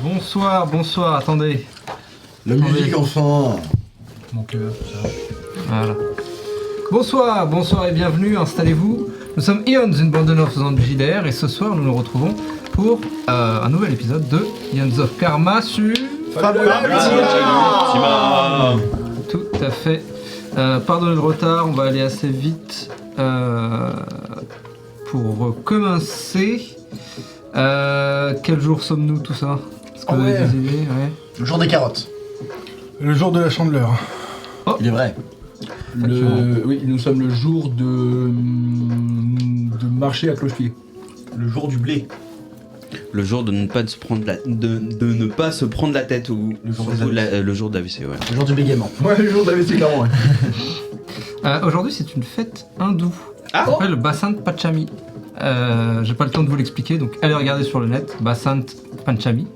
Bonsoir, attendez. La musique enfin. Mon cœur, ça. Voilà. Bonsoir et bienvenue, installez-vous. Nous sommes Ions, une bande de nerds faisant du JDR, et ce soir nous nous retrouvons pour un nouvel épisode de Ions of Karma sur... Fabula. Tout à fait. Pardonnez le retard, on va aller assez vite pour commencer. Quel jour sommes-nous, tout ça? Est-ce que vous avez des idées? Le jour des carottes. Le jour de la chandeleur. Il est vrai. Oui, nous sommes le jour de marché à cloche-pied. Le jour du blé. Le jour de ne pas se prendre de ne pas se prendre la tête ou Le jour surtout des le jour d'AVC, ouais. Le jour du bégaiement. Ouais, le jour d'AVC, clairement, ouais. Aujourd'hui, c'est une fête hindoue. Ah. Ça s'appelle le Basant Panchami. J'ai pas le temps de vous l'expliquer, donc allez regarder sur le net. Basant Panchami.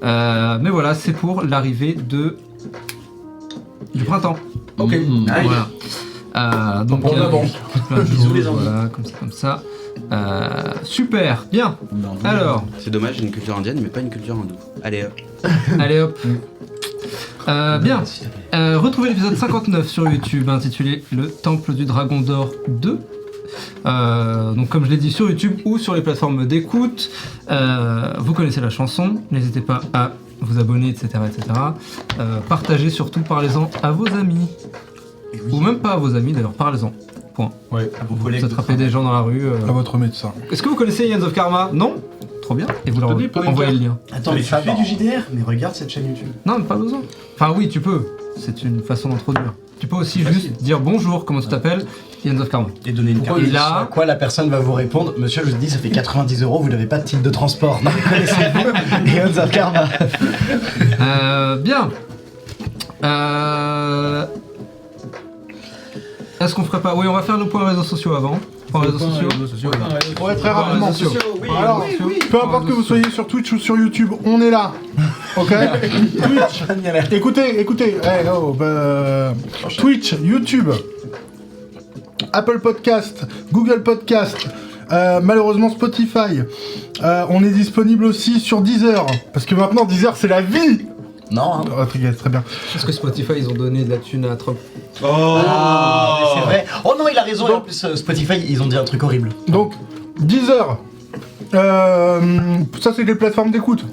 Mais voilà, c'est pour l'arrivée du printemps. Ok. Voilà. Donc On avance. plein de Bisous, choses, les amis. voilà, comme ça. Super, bien. Alors, C'est dommage, j'ai une culture indienne mais pas une culture hindoue. Allez hop. allez hop. Bien. Retrouvez l'épisode 59 sur YouTube intitulé Le Temple du Dragon d'Or 2. Donc comme je l'ai dit sur YouTube ou sur les plateformes d'écoute, vous connaissez la chanson, n'hésitez pas à vous abonner, etc. Partagez surtout, parlez-en à vos amis. Ou même pas à vos amis d'ailleurs, parlez-en. Point. Ouais. Vous attrapez des gens dans la rue. À votre médecin. Est-ce que vous connaissez Ions of Karma? Non? Trop bien. Et vous leur envoyez le lien. Attends, mais tu fais du JDR? Mais regarde cette chaîne YouTube. Non, mais pas besoin. Enfin oui, tu peux. C'est une façon d'introduire. Tu peux aussi juste dire bonjour, comment tu t'appelles, Ions of Karma. Et donner une carte. Et là- À quoi la personne va vous répondre? Monsieur, je vous dis, ça fait 90 €, vous n'avez pas de titre de transport. Non, connaissez-vous Ions of Karma. Bien. Est-ce qu'on ferait pas... Oui, on va faire nos points réseaux sociaux avant. Points réseaux sociaux. Ouais, très Points rapidement. réseaux sociaux. Alors, peu importe que vous soyez sur Twitch ou sur YouTube, on est là. Ok. Twitch. Écoutez. Twitch, YouTube, Apple Podcast, Google Podcast, malheureusement Spotify. On est disponible aussi sur Deezer, parce que maintenant Deezer c'est la vie. Non, hein. Très bien. Parce que Spotify, ils ont donné de la thune à Trump. Ah, mais c'est vrai. Oh non, il a raison. Et en plus, Spotify, ils ont dit un truc horrible. Donc, Deezer, ça c'est les plateformes d'écoute.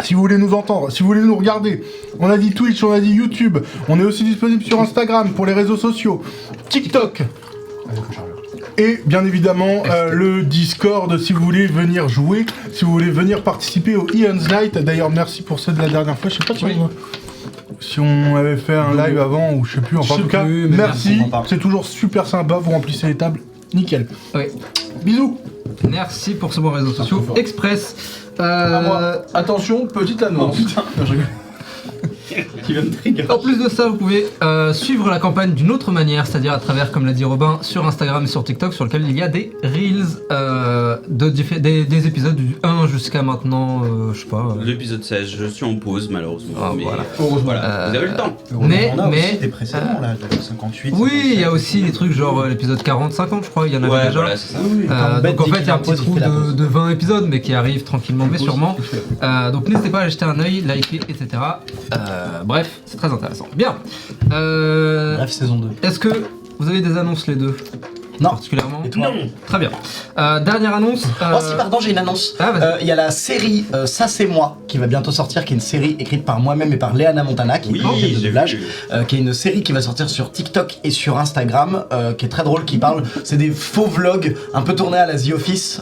Si vous voulez nous entendre, si vous voulez nous regarder, on a dit Twitch, on a dit YouTube, on est aussi disponible sur Instagram pour les réseaux sociaux, TikTok, et bien évidemment le Discord si vous voulez venir jouer, si vous voulez venir participer au Ions Night. D'ailleurs, merci pour ceux de la dernière fois, je sais pas si on avait fait un live avant ou je sais plus, enfin en tout cas, plus, mais merci, merci. c'est toujours super sympa, vous remplissez les tables, nickel. Oui. Bisous. Merci pour ce bon réseaux sociaux. fort. Express. Attention, petite annonce. Qui vient de trigger. En plus de ça, vous pouvez suivre la campagne d'une autre manière, c'est-à-dire à travers, comme l'a dit Robin, sur Instagram et sur TikTok, sur lequel il y a des reels, des épisodes du 1 jusqu'à maintenant, je sais pas. L'épisode 16, je suis en pause malheureusement. Ah, mais voilà. voilà, vous avez le temps. Mais- on a mais- aussi des précédents, là, de 58. Oui, il y a aussi des trucs genre l'épisode 40-50, je crois, il y en avait Ouais, déjà. voilà, c'est ça. Donc en fait, il y a un petit trou de 20 épisodes, mais qui arrive tranquillement, mais sûrement. Donc n'hésitez pas à jeter un œil, liker, etc. Bref, c'est très intéressant. Bien. Bref, saison 2. Est-ce que vous avez des annonces les deux? Non. Particulièrement. Et toi? Très bien. Dernière annonce. Oh si, pardon, j'ai une annonce. Ah, vas-y. Il y a la série Ça c'est moi qui va bientôt sortir, qui est une série écrite par moi-même et par Léana Montana, qui Oui, est une de j'ai doublage, vu. qui est une série qui va sortir sur TikTok et sur Instagram, qui est très drôle, qui parle, c'est des faux vlogs un peu tournés à la The Office,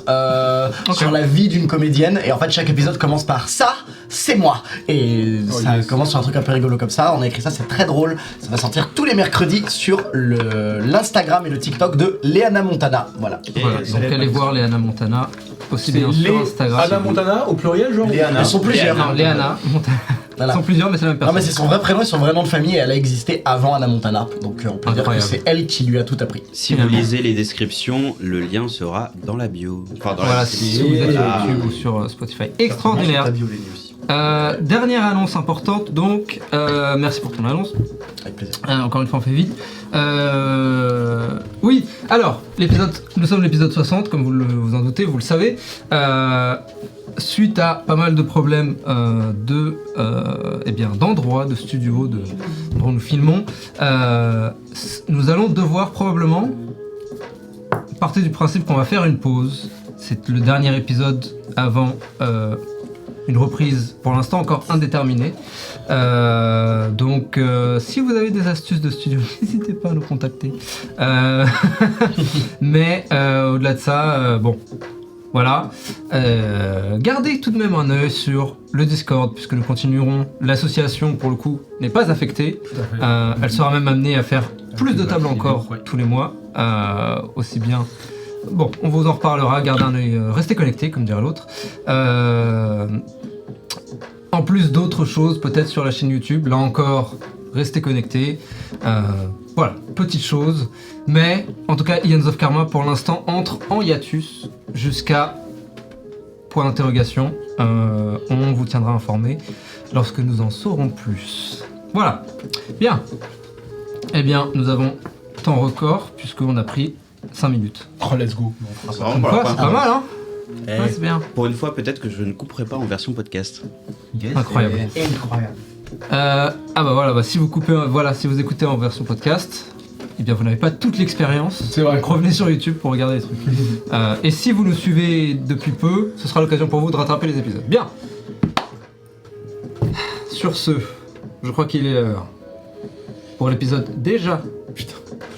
sur la vie d'une comédienne, et en fait chaque épisode commence par ça, c'est moi, et ça commence sur un truc un peu rigolo comme ça. On a écrit ça, c'est très drôle, ça va sortir tous les mercredis sur l'Instagram et le TikTok de Léana Montana, voilà. Voilà, donc allez voir Léana Montana, aussi bien sur Instagram. Anna Montana au pluriel, genre. Elles sont plusieurs. Non, Léana Montana. Voilà. Ils sont plusieurs, mais c'est la même Non personne. mais c'est son vrai prénom et son vrai nom de famille, et elle a existé avant Anna Montana, donc on peut dire que Incroyable. c'est elle qui lui a tout appris. Si vous lisez les descriptions, le lien sera dans la bio. Enfin, dans Voilà, la si vous êtes sur Voilà. YouTube ou sur Spotify. Extraordinaire. Dernière annonce importante, donc merci pour ton annonce. Avec plaisir. Encore une fois, on fait vite. Oui, alors, nous sommes l'épisode 60, comme vous en doutez, vous le savez. Suite à pas mal de problèmes d'endroits, de studios, dont nous filmons, nous allons devoir probablement partir du principe qu'on va faire une pause. C'est le dernier épisode avant une reprise, pour l'instant encore indéterminée. Donc, si vous avez des astuces de studio, n'hésitez pas à nous contacter. Mais au-delà de ça, bon, voilà. Gardez tout de même un œil sur le Discord, puisque nous continuerons. L'association, pour le coup, n'est pas affectée. Elle sera même amenée à faire plus de tables encore tous les mois. Aussi bien. Bon, on vous en reparlera, gardez un œil, restez connectés, comme dirait l'autre. En plus d'autres choses, peut-être sur la chaîne YouTube, là encore, restez connectés. Voilà, petite chose. Mais, en tout cas, Ions of Karma, pour l'instant, entre en hiatus jusqu'à point d'interrogation. On vous tiendra informé lorsque nous en saurons plus. Voilà. Bien. Eh bien, nous avons temps record, puisqu'on a pris 5 minutes. Oh, let's go. Comme quoi, c'est pas mal, hein? Eh, Ouais, c'est bien. Pour une fois, peut-être que je ne couperai pas en version podcast. Incroyable. Incroyable. Ah bah voilà, si vous si vous écoutez en version podcast, eh bien vous n'avez pas toute l'expérience. C'est vrai. Donc revenez sur YouTube pour regarder les trucs. Et si vous nous suivez depuis peu, ce sera l'occasion pour vous de rattraper les épisodes. Bien. Sur ce, je crois qu'il est l'heure pour l'épisode déjà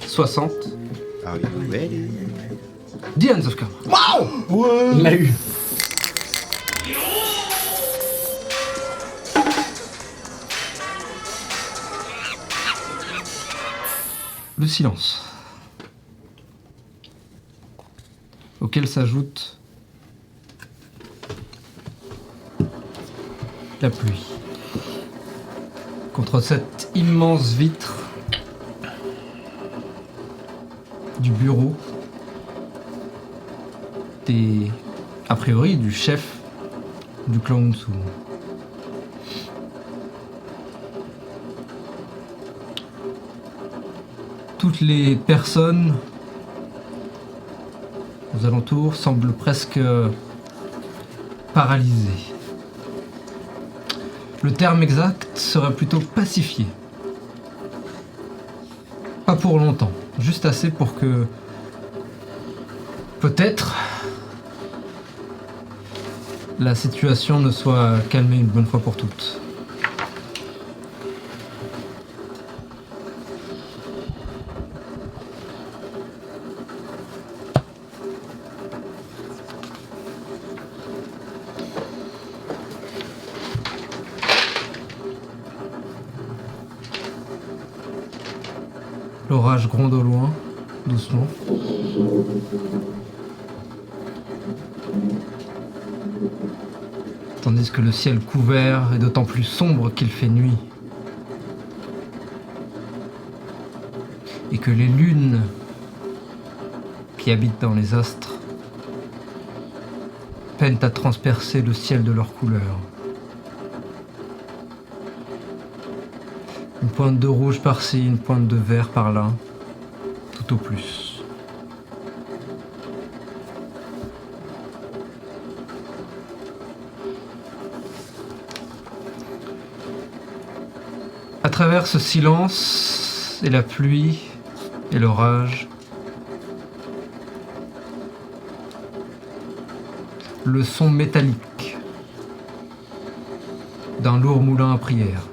60. Ah oui, ouais. The Hands of Karma. Waouh! Il l'a eu. Le silence, auquel s'ajoute la pluie. Contre cette immense vitre du bureau a priori du chef du clan Unsum. Toutes les personnes aux alentours semblent presque paralysées. Le terme exact serait plutôt pacifié. Pas pour longtemps, juste assez pour que peut-être la situation ne soit calmée une bonne fois pour toutes. L'orage gronde au loin, doucement. Tandis que le ciel couvert est d'autant plus sombre qu'il fait nuit. Et que les lunes qui habitent dans les astres peinent à transpercer le ciel de leur couleur. Une pointe de rouge par-ci, une pointe de vert par-là, tout au plus. À travers ce silence et la pluie et l'orage, le son métallique d'un lourd moulin à prière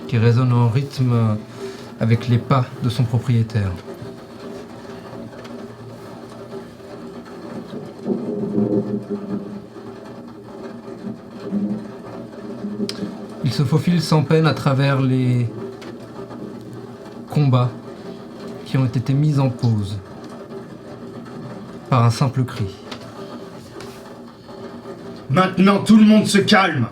qui résonne en rythme avec les pas de son propriétaire. Il se faufile sans peine à travers les combats qui ont été mis en pause par un simple cri. Maintenant, tout le monde se calme.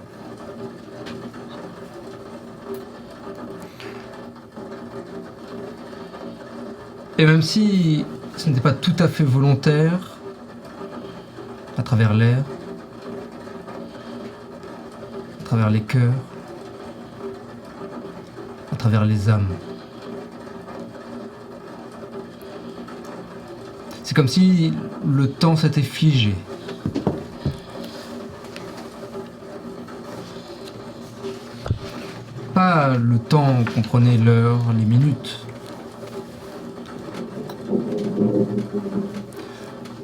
Et même si ce n'était pas tout à fait volontaire, à travers l'air, à travers les cœurs, à travers les âmes. C'est comme si le temps s'était figé. Pas le temps qu'on prenait l'heure, les minutes.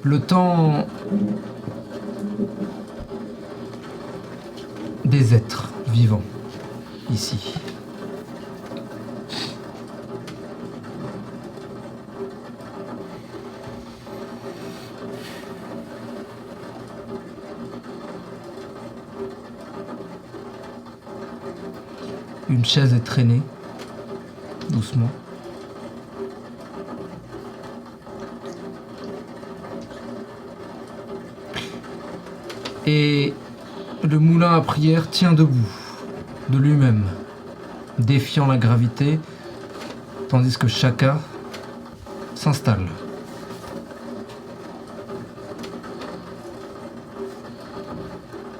Le temps des êtres vivants, ici. Une chaise est traînée, doucement. Et le moulin à prière tient debout, de lui-même, défiant la gravité, tandis que Shaka s'installe.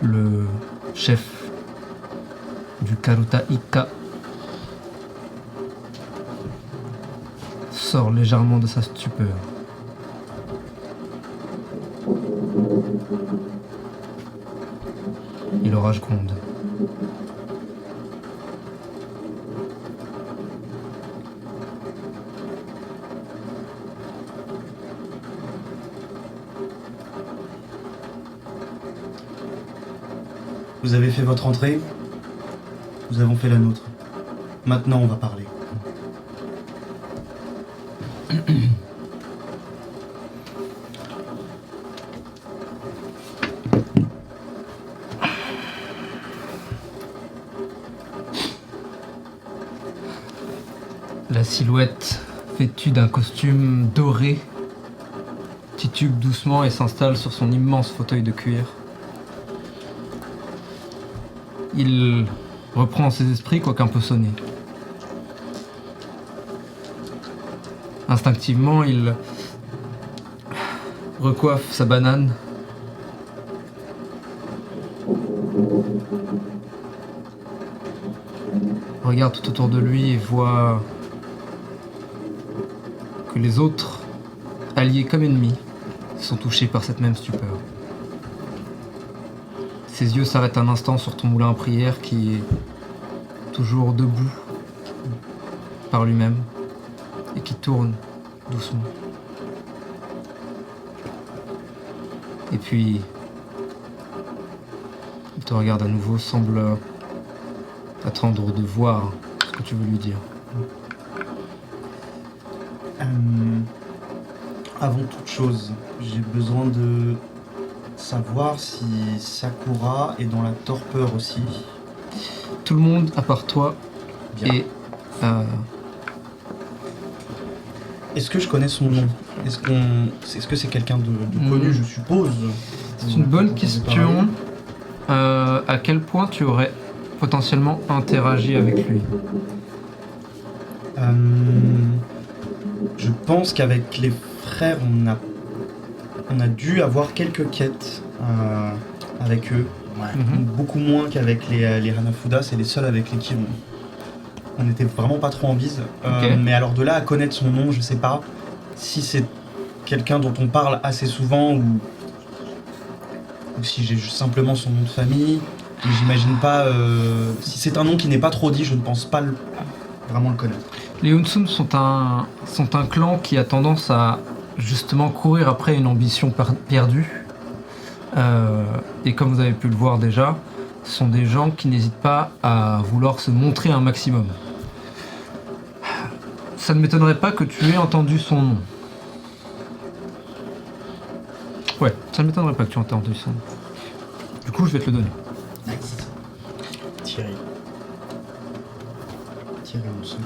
Le chef du Karuta Ikka sort légèrement de sa stupeur. Et l'orage gronde. Vous avez fait votre entrée, nous avons fait la nôtre. Maintenant, on va parler. La silhouette vêtue d'un costume doré titube doucement et s'installe sur son immense fauteuil de cuir. Il reprend ses esprits, quoiqu'un peu sonné. Instinctivement, il recoiffe sa banane. Regarde tout autour de lui et voit que les autres, alliés comme ennemis, sont touchés par cette même stupeur. Ses yeux s'arrêtent un instant sur ton moulin à prière qui est toujours debout par lui-même et qui tourne doucement. Et puis, il te regarde à nouveau, semble attendre de voir ce que tu veux lui dire. Avant toute chose, j'ai besoin de savoir si Sakura est dans la torpeur aussi. Tout le monde, à part toi, Bien. est... Est-ce que je connais son nom? Est-ce que c'est quelqu'un de connu, je suppose? C'est une bonne question. À quel point tu aurais potentiellement interagi avec lui? Je pense qu'avec les frères, on a dû avoir quelques quêtes avec eux. Beaucoup moins qu'avec les Hanafuda, c'est les seuls avec lesquels on n'était vraiment pas trop en bise. Ok. Mais alors de là à connaître son nom, je sais pas si c'est quelqu'un dont on parle assez souvent ou si j'ai juste simplement son nom de famille. Mais j'imagine pas... si c'est un nom qui n'est pas trop dit, je ne pense pas vraiment le connaître. Les Hunsun sont un clan qui a tendance à justement courir après une ambition perdue. Et comme vous avez pu le voir déjà, ce sont des gens qui n'hésitent pas à vouloir se montrer un maximum. Ça ne m'étonnerait pas que tu aies entendu son nom. Ouais, ça ne m'étonnerait pas que tu aies entendu son nom. Du coup, je vais te le donner. Nice. Thierry. Thierry Monson.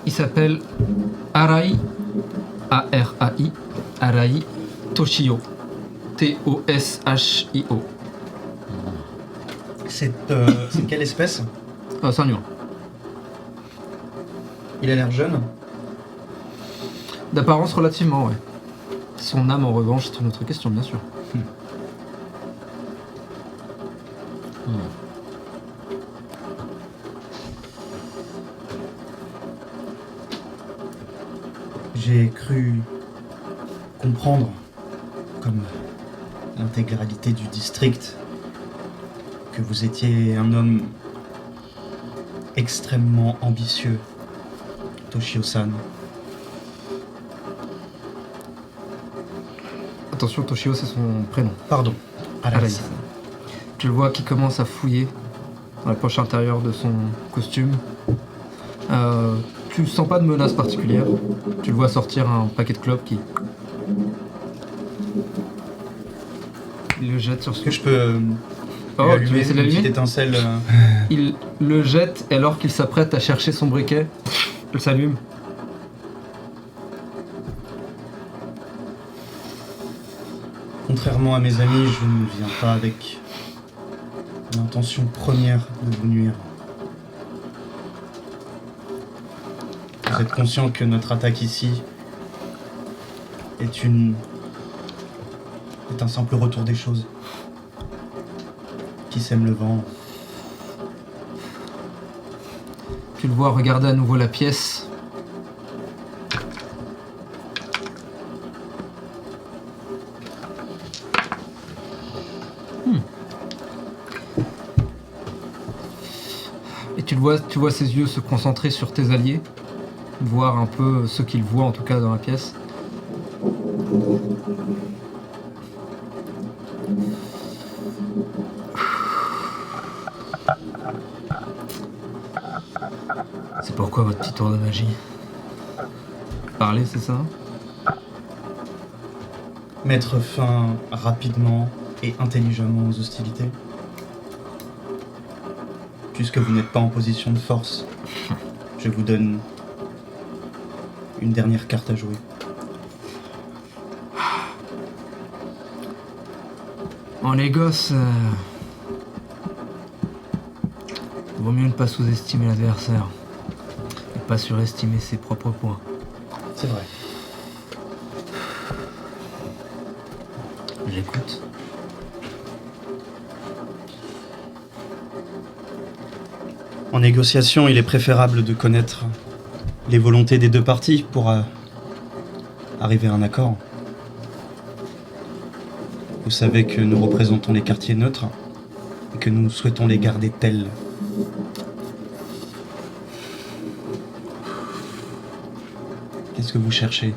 Il s'appelle Arai, A-R-A-I, Arai Toshio, T-O-S-H-I-O. C'est quelle espèce? C'est un humain. Il a l'air jeune. D'apparence relativement, ouais. Son âme, en revanche, c'est une autre question, bien sûr. J'ai cru comprendre, comme l'intégralité du district, que vous étiez un homme extrêmement ambitieux, Toshio-san. Attention, Toshio, c'est son prénom. Pardon, Araïs. Tu le vois qui commence à fouiller dans la poche intérieure de son costume. Tu sens pas de menace particulière. Tu le vois sortir un paquet de clopes qui... Il le jette sur Est-ce ce... que je peux Oh, tu veux allumer essayer de une petite l'allumer? étincelle Il le jette et alors qu'il s'apprête à chercher son briquet, il s'allume. Contrairement à mes amis, je ne viens pas avec l'intention première de vous nuire. Vous êtes conscient que notre attaque ici est un simple retour des choses qui sème le vent. Tu le vois regarder à nouveau la pièce. Et tu vois ses yeux se concentrer sur tes alliés, voir un peu ce qu'il voit en tout cas dans la pièce. C'est pourquoi votre petit tour de magie? Parler, c'est ça? Mettre fin rapidement et intelligemment aux hostilités. Puisque vous n'êtes pas en position de force, je vous donne une dernière carte à jouer. Oh les gosses, vaut mieux ne pas sous-estimer l'adversaire et pas surestimer ses propres points. C'est vrai. J'écoute. En négociation, il est préférable de connaître les volontés des deux parties pour arriver à un accord. Vous savez que nous représentons les quartiers neutres et que nous souhaitons les garder tels. Qu'est-ce que vous cherchez?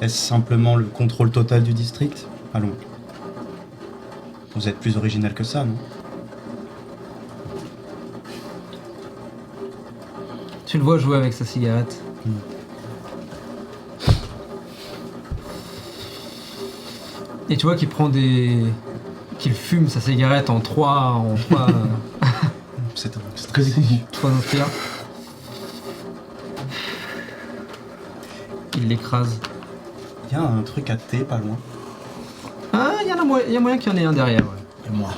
Est-ce simplement le contrôle total du district? Allons. Vous êtes plus original que ça, non? Tu le vois jouer avec sa cigarette. Et tu vois qu'il prend qu'il fume sa cigarette en trois C'est très éconduit. trois inspires. Il l'écrase. Il y a un truc à thé pas loin. Ah, il y a moyen qu'il y en ait un derrière. Ouais. Et moi,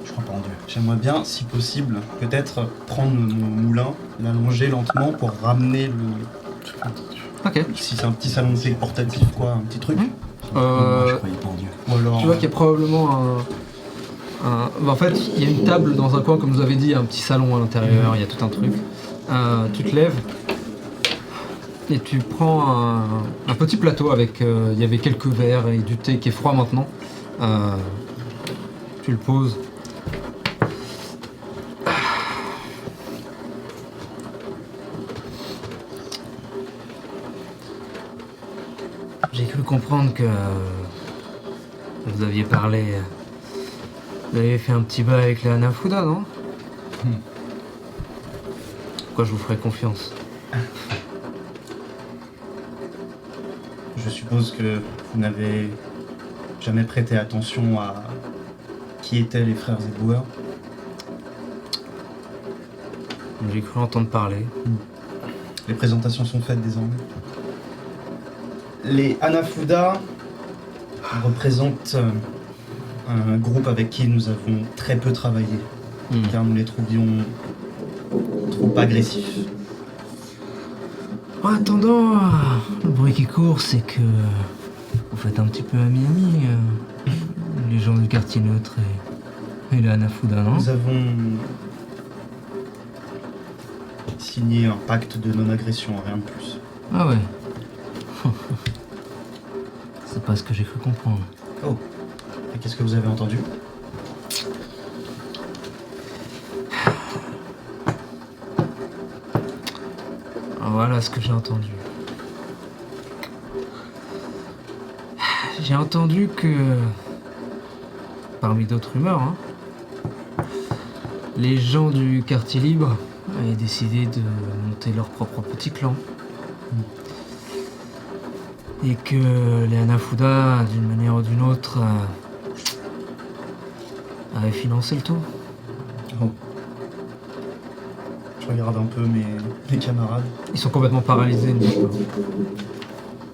je crois pas en Dieu. J'aimerais bien, si possible, peut-être prendre mon moulin, l'allonger lentement pour ramener le... Ok. Si c'est un petit salon de thé portatif, quoi, un petit truc. Moi, je croyais pas en Dieu. Ou alors... Tu vois qu'il y a probablement en fait, il y a une table dans un coin, comme vous avez dit, un petit salon à l'intérieur, il y a tout un truc. Tu te lèves et tu prends un petit plateau avec... il y avait quelques verres et du thé qui est froid maintenant. Tu le poses. J'ai cru comprendre que vous aviez parlé... Vous avez fait un petit bail avec les Hanafuda, non? Pourquoi je vous ferai confiance? Je suppose que vous n'avez jamais prêté attention à qui étaient les frères éboueurs. J'ai cru entendre parler. Les présentations sont faites désormais. Les Hanafuda représentent un groupe avec qui nous avons très peu travaillé, car nous les trouvions trop agressifs. En attendant, le bruit qui court, c'est que vous faites un petit peu ami-ami, les gens du quartier neutre Et le Hanafuda, non? Nous avons signé un pacte de non-agression, rien de plus. Ah ouais. C'est pas ce que j'ai cru comprendre. Oh. Et qu'est-ce que vous avez entendu? Voilà ce que j'ai entendu. J'ai entendu que, parmi d'autres rumeurs, hein, les gens du quartier libre avaient décidé de monter leur propre petit clan. Et que les Hanafuda, d'une manière ou d'une autre, avaient financé le tout. Oh. Je regarde un peu mes camarades. Ils sont complètement paralysés, ne dis pas.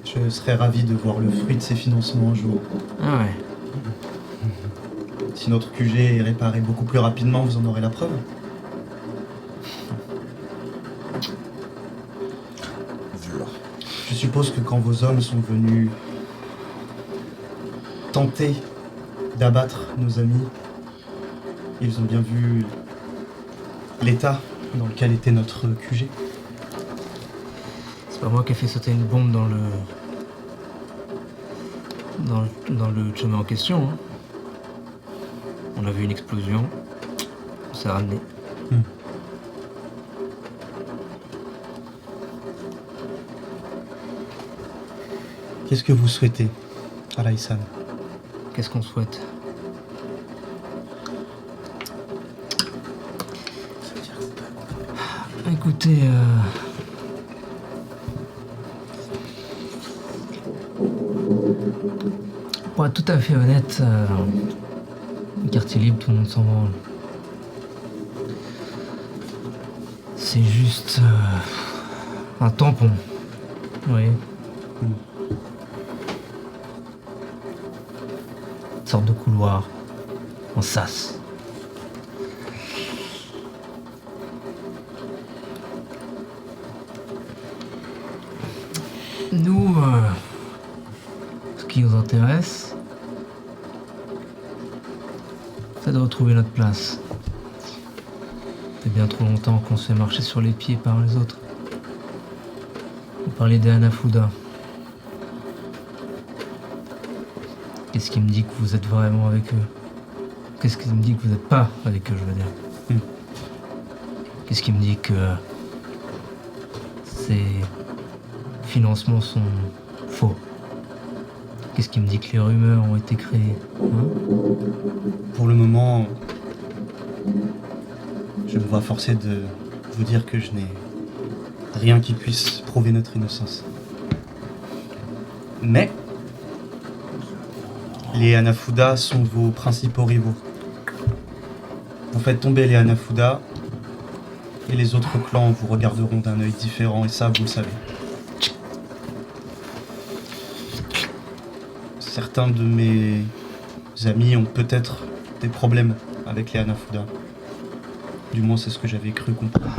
Je serais ravi de voir le fruit de ces financements un jour. Ah ouais. Si notre QG est réparé beaucoup plus rapidement, vous en aurez la preuve. Je suppose que quand vos hommes sont venus tenter d'abattre nos amis, ils ont bien vu l'état dans lequel était notre QG. C'est pas moi qui ai fait sauter une bombe dans le chemin en question. Hein. On a vu une explosion. On s'est ramené. Qu'est-ce que vous souhaitez, Alaïsan? Qu'est-ce qu'on souhaite? Écoutez, pour être tout à fait honnête, le quartier libre, tout le monde s'en branle. C'est juste un tampon. Oui. Une sorte de couloir en sas. Nous, ce qui nous intéresse, c'est de retrouver notre place. Ça fait bien trop longtemps qu'on se fait marcher sur les pieds par les autres. Vous parlez des Hanafuda. Qu'est-ce qui me dit que vous êtes vraiment avec eux? Qu'est-ce qui me dit que vous n'êtes pas avec eux, je veux dire? Qu'est-ce qui me dit que ces financements sont faux? Qu'est-ce qui me dit que les rumeurs ont été créées, hein? Pour le moment, je me vois forcé de vous dire que je n'ai rien qui puisse prouver notre innocence. Mais les Hanafuda sont vos principaux rivaux. Vous faites tomber les Hanafuda et les autres clans vous regarderont d'un œil différent, et ça, vous le savez. Certains de mes amis ont peut-être des problèmes avec les Hanafuda. Du moins, c'est ce que j'avais cru comprendre.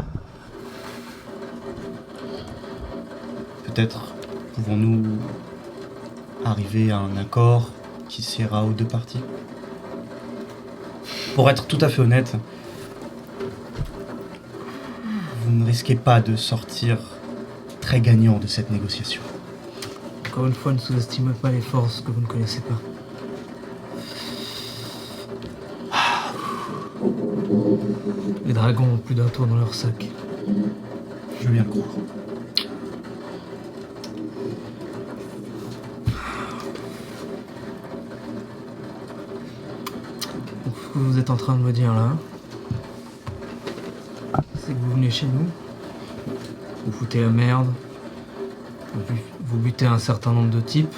Peut-être pouvons-nous arriver à un accord qui siera aux deux parties. Pour être tout à fait honnête, vous ne risquez pas de sortir très gagnant de cette négociation. Encore une fois, ne sous-estimez pas les forces que vous ne connaissez pas. Les dragons ont plus d'un tour dans leur sac. Je veux bien le croire. Donc, ce que vous êtes en train de me dire là, c'est que vous venez chez nous, vous foutez la merde, vous butez un certain nombre de types,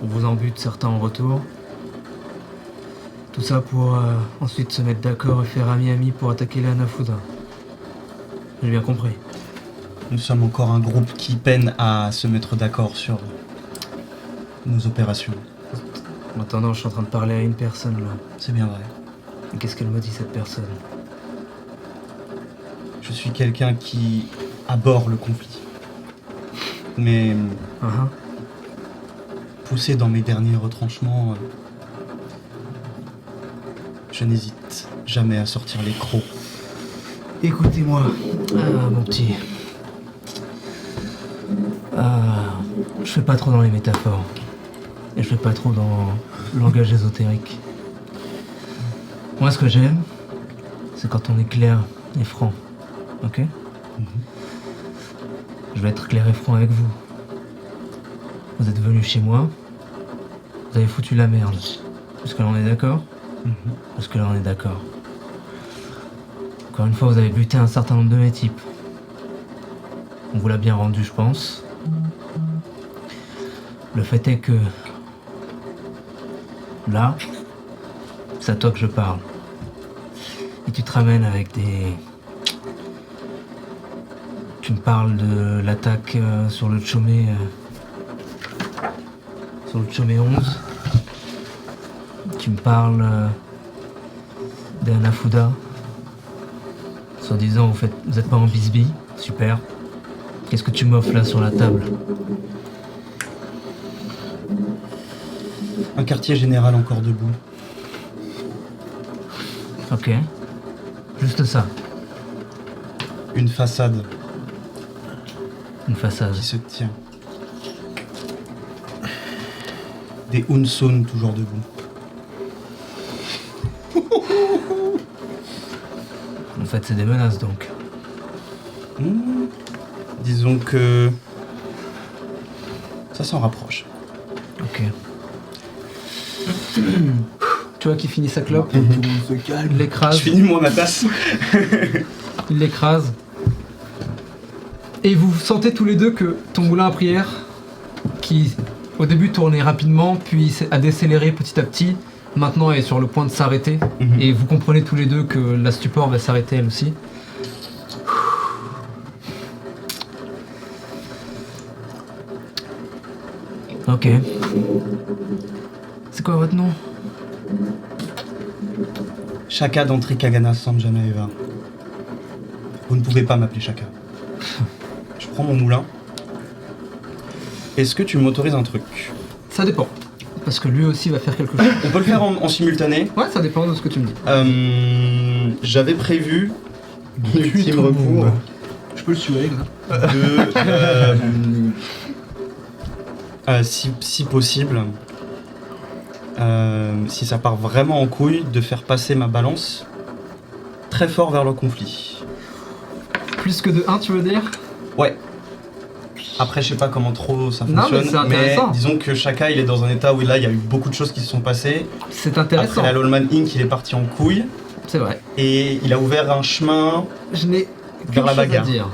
on vous en bute certains en retour. Tout ça pour ensuite se mettre d'accord et faire ami-ami pour attaquer les Hanafuda. J'ai bien compris. Nous sommes encore un groupe qui peine à se mettre d'accord sur nos opérations. En attendant, je suis en train de parler à une personne là. C'est bien vrai. Et qu'est-ce qu'elle me dit cette personne? Je suis quelqu'un qui abhorre le conflit. Mais poussé dans mes derniers retranchements, je n'hésite jamais à sortir les crocs. Écoutez-moi, mon petit. Je fais pas trop dans les métaphores. Et je fais pas trop dans le langage ésotérique. Moi, ce que j'aime, c'est quand on est clair et franc. Ok ? Je vais être clair et franc avec vous. Vous êtes venus chez moi. Vous avez foutu la merde. Jusque-là, on est d'accord ? Jusque-là, on est d'accord. Encore une fois, vous avez buté un certain nombre de mes types. On vous l'a bien rendu, je pense. Le fait est que... Là, c'est à toi que je parle. Et tu te ramènes avec des... Tu me parles de l'attaque sur le Chomé... sur le Chomé 11. Tu me parles d'Anafuda. Soi-disant, vous êtes pas en bisbille. Super. Qu'est-ce que tu m'offres là sur la table? Un quartier général encore debout. Ok. Juste ça. Une façade Une façade. qui se tient. Des Hunsun toujours debout. En fait, c'est des menaces donc. Disons que... ça s'en rapproche. Ok. Tu vois qu'il finit sa clope, Tout le monde se calme. il l'écrase, Je finis moi ma tasse. il l'écrase. Et vous sentez tous les deux que ton moulin à prière, qui au début tournait rapidement, puis a décéléré petit à petit, maintenant est sur le point de s'arrêter. Et vous comprenez tous les deux que la stupor va s'arrêter elle aussi. Ok. C'est quoi votre nom? Shaka d'entrée Kagana Sanjana Eva. Vous ne pouvez pas m'appeler Shaka. Je prends mon moulin. Est-ce que tu m'autorises un truc? Ça dépend. Parce que lui aussi va faire quelque chose. On peut le faire en simultané. Ouais, ça dépend de ce que tu me dis. J'avais prévu Gratuit, ultime tout le recours monde. Je peux le suer, là. de si possible, si ça part vraiment en couille, de faire passer ma balance très fort vers le conflit. Plus que de 1, tu veux dire? Ouais. Après, je sais pas comment trop ça Non, mais fonctionne, c'est intéressant. disons que Shaka, il est dans un état où là, il y a eu beaucoup de choses qui se sont passées. C'est intéressant. Après la Lolman Inc., il est parti en couille C'est vrai. et il a ouvert un chemin. Je n'ai Vers la qu'une chose à bagarre. dire.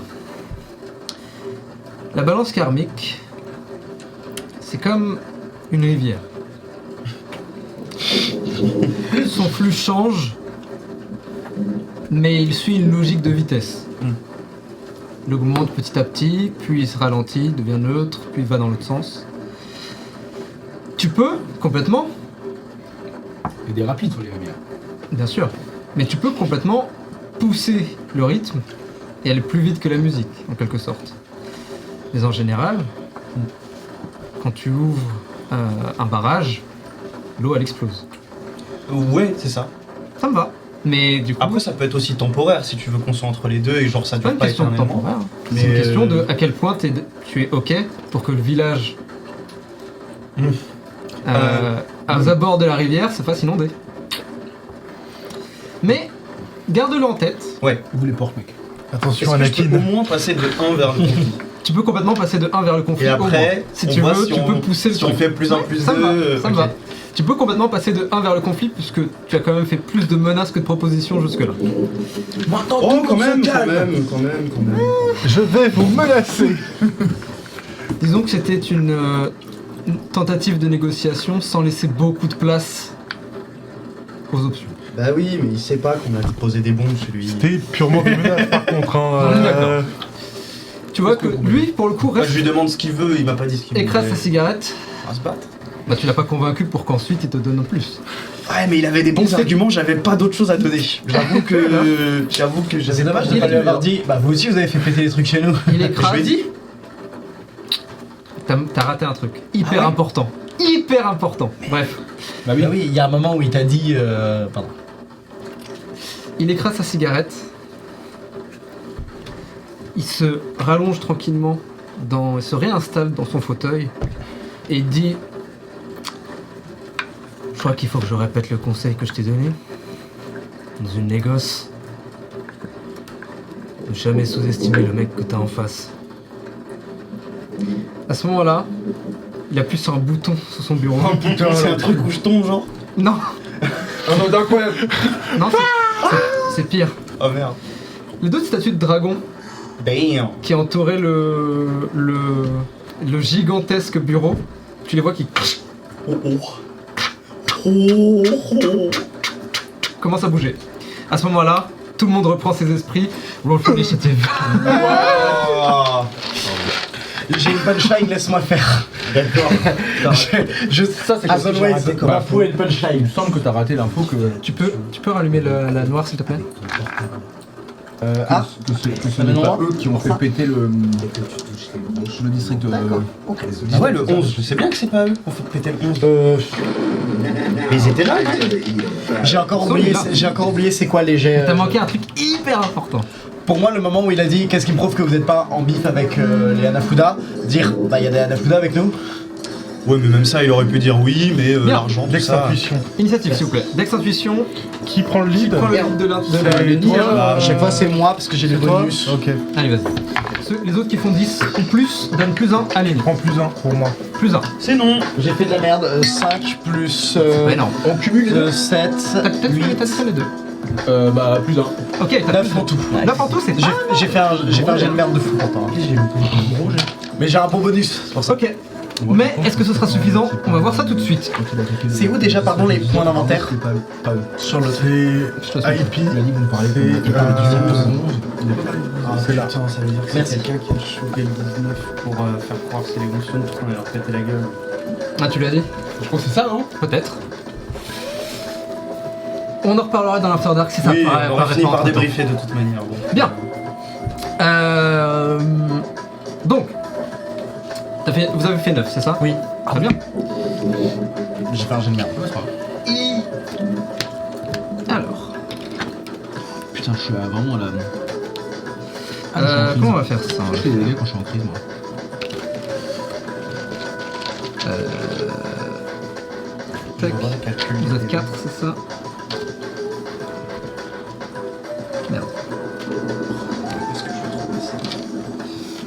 La balance karmique, c'est comme une rivière. Son flux change, mais il suit une logique de vitesse. Il augmente petit à petit, puis il se ralentit, devient neutre, puis il va dans l'autre sens. Tu peux, complètement, Il y a des rapides sur les rivières. bien sûr, mais tu peux complètement pousser le rythme et aller plus vite que la musique, en quelque sorte. Mais en général, quand tu ouvres un barrage, l'eau elle explose. Ouais, c'est ça. Ça me va. Mais du coup, Après, ça peut être aussi temporaire si tu veux qu'on soit entre les deux et genre ça c'est pas dure une pas question de éternellement. temporaire. Mais C'est une question de à quel point tu es OK pour que le village aux abords de la rivière se fasse inonder. Mais garde-le en tête. Ouais. Vous les portes, mec. Attention, Est-ce que je peux au Anakin. moins passer de 1 vers le conflit? Tu peux complètement passer de 1 vers le conflit. Et au moins. après, si on tu voit veux, si tu on- peux pousser le si on truc. fait plus un, plus ça me deux, va, ça me ok. va. Tu peux complètement passer de 1 vers le conflit puisque tu as quand même fait plus de menaces que de propositions jusque-là. Maintenant, Oh, tout le quand monde même, se quand calme. même, quand même. Je vais vous menacer. Disons que c'était une tentative de négociation sans laisser beaucoup de place aux options. Bah oui, mais il sait pas qu'on a posé des bombes chez lui. C'était purement des menaces par contre. On est d'accord. Tu vois que lui, pour le coup, Moi, je reste, lui demande ce qu'il veut, il m'a pas dit ce qu'il veut. écrase sa cigarette. On va se battre. Bah tu l'as pas convaincu pour qu'ensuite il te donne plus. Ouais, mais il avait des bons sait- arguments, j'avais pas d'autre chose à donner. J'avoue que C'est j'avais dommage de Il pas est lui avoir dur. dit, bah vous aussi vous avez fait péter des trucs chez nous. Il Je écrase. lui ai dit. T'as raté un truc hyper Ah ouais important. Hyper important. Bref. Bah oui, il y a un moment où il t'a dit, pardon. Il écrase sa cigarette. Il se rallonge tranquillement, il se réinstalle dans son fauteuil et il dit « Je crois qu'il faut que je répète le conseil que je t'ai donné. Dans une négoce, ne jamais sous-estimer le mec que t'as en face. » À ce moment-là, il appuie sur un bouton sur son bureau. Oh putain, c'est un truc où je tombe, genre. Non, Un mode incroyable. non, c'est pire. Oh merde. Les deux statues de dragon Damn. qui entouraient le gigantesque bureau, tu les vois qui Oh oh. Oh oh. commencent à bouger. À ce moment-là, tout le monde reprend ses esprits. Roll for initiative. Wow. J'ai une punchline, laisse-moi faire. D'accord. Ça, c'est As always, ma fou et une Il punchline. me semble que t'as raté l'info que. Tu peux rallumer la noire s'il te plaît? Ah, que ce le n'est pas noir eux qui ont fait péter le district. Ah ouais, le 11, je sais bien que c'est pas eux qu'on fait péter le 11. Mais ils étaient là, j'ai encore Celui-là. oublié c'est quoi les jets. T'as manqué un truc hyper important. Pour moi, le moment où il a dit qu'est-ce qui me prouve que vous n'êtes pas en bif avec les Hanafuda, dire bah il y a des Hanafuda avec nous. Ouais, mais même ça, il aurait pu dire oui, mais Bien. l'argent, tout Dex ça. intuition. Initiative s'il vous plaît. Dex intuition. Qui prend le lead Prends le lead de la C'est ninja. toi. À chaque fois c'est moi parce que j'ai des bonus. Ok. Allez vas-y. Les autres qui font 10 ou plus donnent plus 1 à Lenny. Prends plus 1 pour moi. Plus 1. C'est non. J'ai fait de la merde. 5 plus. Pas énorme. On cumule 7. T'as peut-être fait les deux. Bah plus 1. Ok, t'as 9 en tout. 9 en tout, c'est J'ai fait un jet de merde de fou pourtant. Mais j'ai un bon bonus, c'est pour ça. Ok. Mais est-ce que ce sera suffisant? On va voir ça tout de suite. C'est où déjà, pardon, les points d'inventaire? Sur le. C'est IP. C'est là. Putain, ça veut dire que c'est Merci. quelqu'un qui a chopé le 19 pour faire croire que c'est les Gonsoun, tout on a leur pété la gueule. Ah, tu l'as dit? Je crois que c'est ça, non? Peut-être. On en reparlera dans l'After Dark si ça Oui, paraît on va finir par entre-temps. débriefer de toute manière. Bon. Bien. Donc, vous avez fait 9, c'est ça? Oui. Très bien. J'ai fait un jet de merde. Alors, Putain, je suis vraiment là. comment on va faire ça? Je suis désolé quand je suis en crise, moi. Tac. On va calculer. Vous êtes 4, c'est ça? Merde. Est-ce que je vais trouver ça?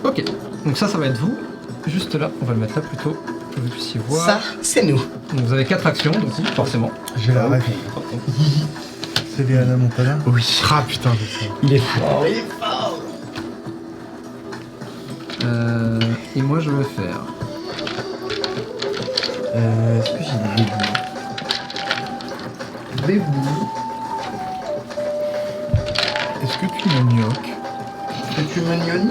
Ok, donc ça va être vous. Juste là, on va le mettre là plutôt, que vous puissiez voir. Ça, c'est nous. Donc vous avez 4 actions, donc forcément. J'ai la ref. C'est les Anna Montana. Oui. Ah putain, je sais. Il est fort. Et moi je vais faire. Est-ce que j'ai des bébous? Est-ce que tu m'ignoques? Est-ce que tu me gnognes?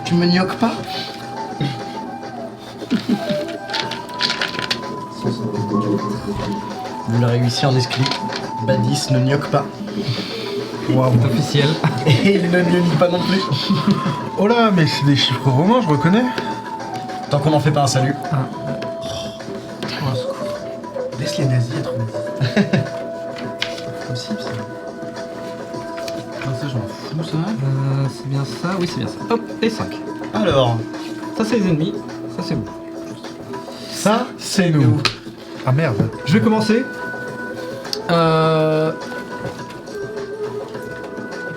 Tu me gnoques pas? Vous l'avez réussi en escrit. Badis ne gnoque pas. Waouh. C'est officiel. Et il ne gnogne pas non plus. Oh là, mais c'est des chiffres romains, je reconnais. Tant qu'on n'en fait pas un salut. Laisse les nazis être nazis. C'est possible ça. Ça, j'en fous, ça. C'est bien ça, oui c'est bien ça. Hop, et 5. Alors, Ça c'est les ennemis, ça c'est vous. Ça, c'est nous. Ah merde. Je vais commencer.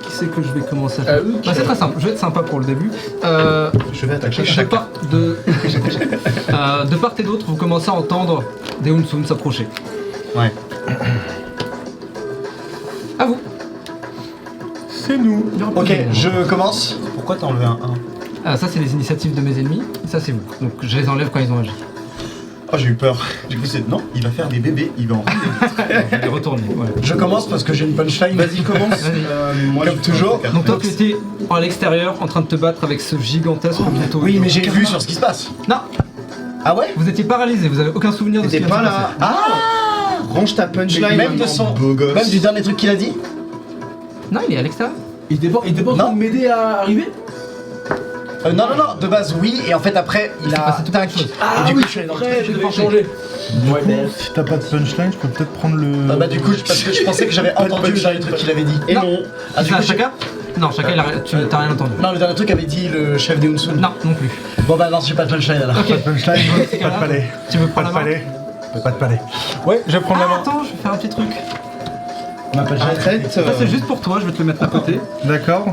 Qui c'est que je vais commencer à faire Bah, c'est très simple, je vais être sympa pour le début. je vais attaquer De chaque. part, de part et d'autre, vous commencez à entendre des Hunsun s'approcher. Ouais. À vous. C'est nous. Ok, je commence. Pourquoi t'as enlevé un 1? Ah, ça c'est les initiatives de mes ennemis, et ça c'est vous. Donc je les enlève quand ils ont agi. Oh, j'ai eu peur. Du coup, c'est non, il va faire des bébés, il va en ramener. Je vais les retourner. Ouais. Je commence parce que j'ai une punchline. Vas-y, commence. Vas-y. Moi, Comme je toujours. Donc toi tu étais à l'extérieur en train de te battre avec ce gigantesque couteau. Oui, mais j'ai vu sur ce qui se passe. Non, Ah ouais? vous étiez paralysé, vous avez aucun souvenir de ce qui T'étais vient de pas se là. passer. Ah! Range ta punchline. Même de maintenant, son. beau gosse. Même du dernier truc qu'il a dit? Non, il est à l'extérieur. Il était pas en train Non. de m'aider à arriver? Non, de base oui, et en fait après il s'est a. passé tout plein de Tac. choses. Et du coup je suis allé dans le truc. je devais changer. Du coup, si t'as pas de punchline, je peux peut-être prendre le. Bah du coup, parce que je pensais que j'avais entendu le dernier truc qu'il avait dit. Et non. Ah, du Ça, coup, chacun Non, chacun, tu t'as rien entendu. Non, le dernier truc avait dit le chef des Unsun. Non, non plus. Bon bah non, j'ai pas de punchline alors. Ok. Pas de punchline, pas de palais. Tu veux Pas prendre de la main palais. Pas de palais. Ouais, je vais prendre la main. Attends, je vais faire un petit truc. Ma punchline. Arrête. Ça c'est juste pour toi, je vais te le mettre à côté. D'accord.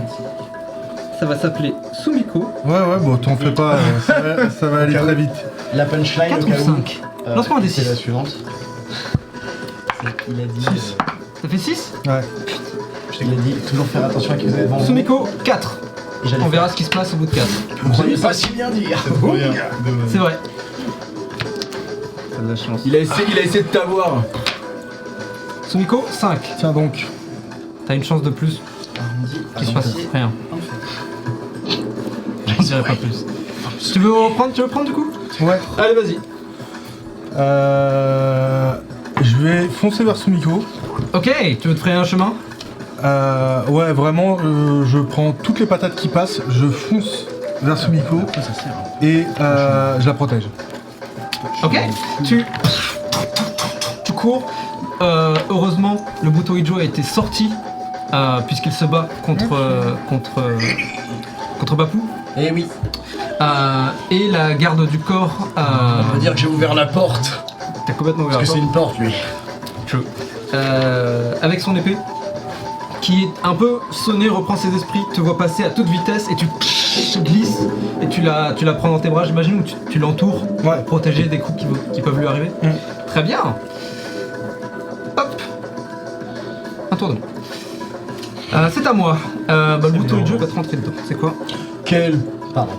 Ça va s'appeler Sumiko. Ouais, bon, t'en fais pas, ça va aller très vite. La punchline 4 au ou cas où. 5 Lance-moi un des C'est la 6. suivante. Il a dit. Six. Ça fait 6 Ouais. Je te l'ai dit, toujours faire attention à qui vous avez devant vous. Sumiko, 4. Et j'allais On verra ce qui se passe au bout de 4. Vous croyez pas si bien dire. C'est vrai. T'as de la chance. Il a essayé de t'avoir. Sumiko, 5. Tiens donc. T'as une chance de plus qu'il se passe rien. J'en dirai pas plus. Tu veux reprendre Tu veux prendre du coup Ouais. Allez, vas-y. Je vais foncer vers Sumiko. Ok, tu veux te frayer un chemin Ouais, vraiment, je prends toutes les patates qui passent, je fonce vers Sumiko et je la protège. Ok, tu cours. Heureusement, le Buto Ijo a été sorti puisqu'il se bat contre Bapu. Eh oui, Et la garde du corps. on va dire que j'ai ouvert la porte. T'as complètement ouvert Parce que la c'est porte. une porte lui. True. Avec son épée, qui est un peu sonné, reprend ses esprits, te voit passer à toute vitesse et tu glisses et tu la prends dans tes bras, j'imagine, ou tu l'entoures Ouais. pour protéger des coups qui peuvent lui arriver. Très bien. Hop. Un tour de main. C'est à moi. Le bouton de jeu va te rentrer dedans. C'est quoi? Quel. Pardon.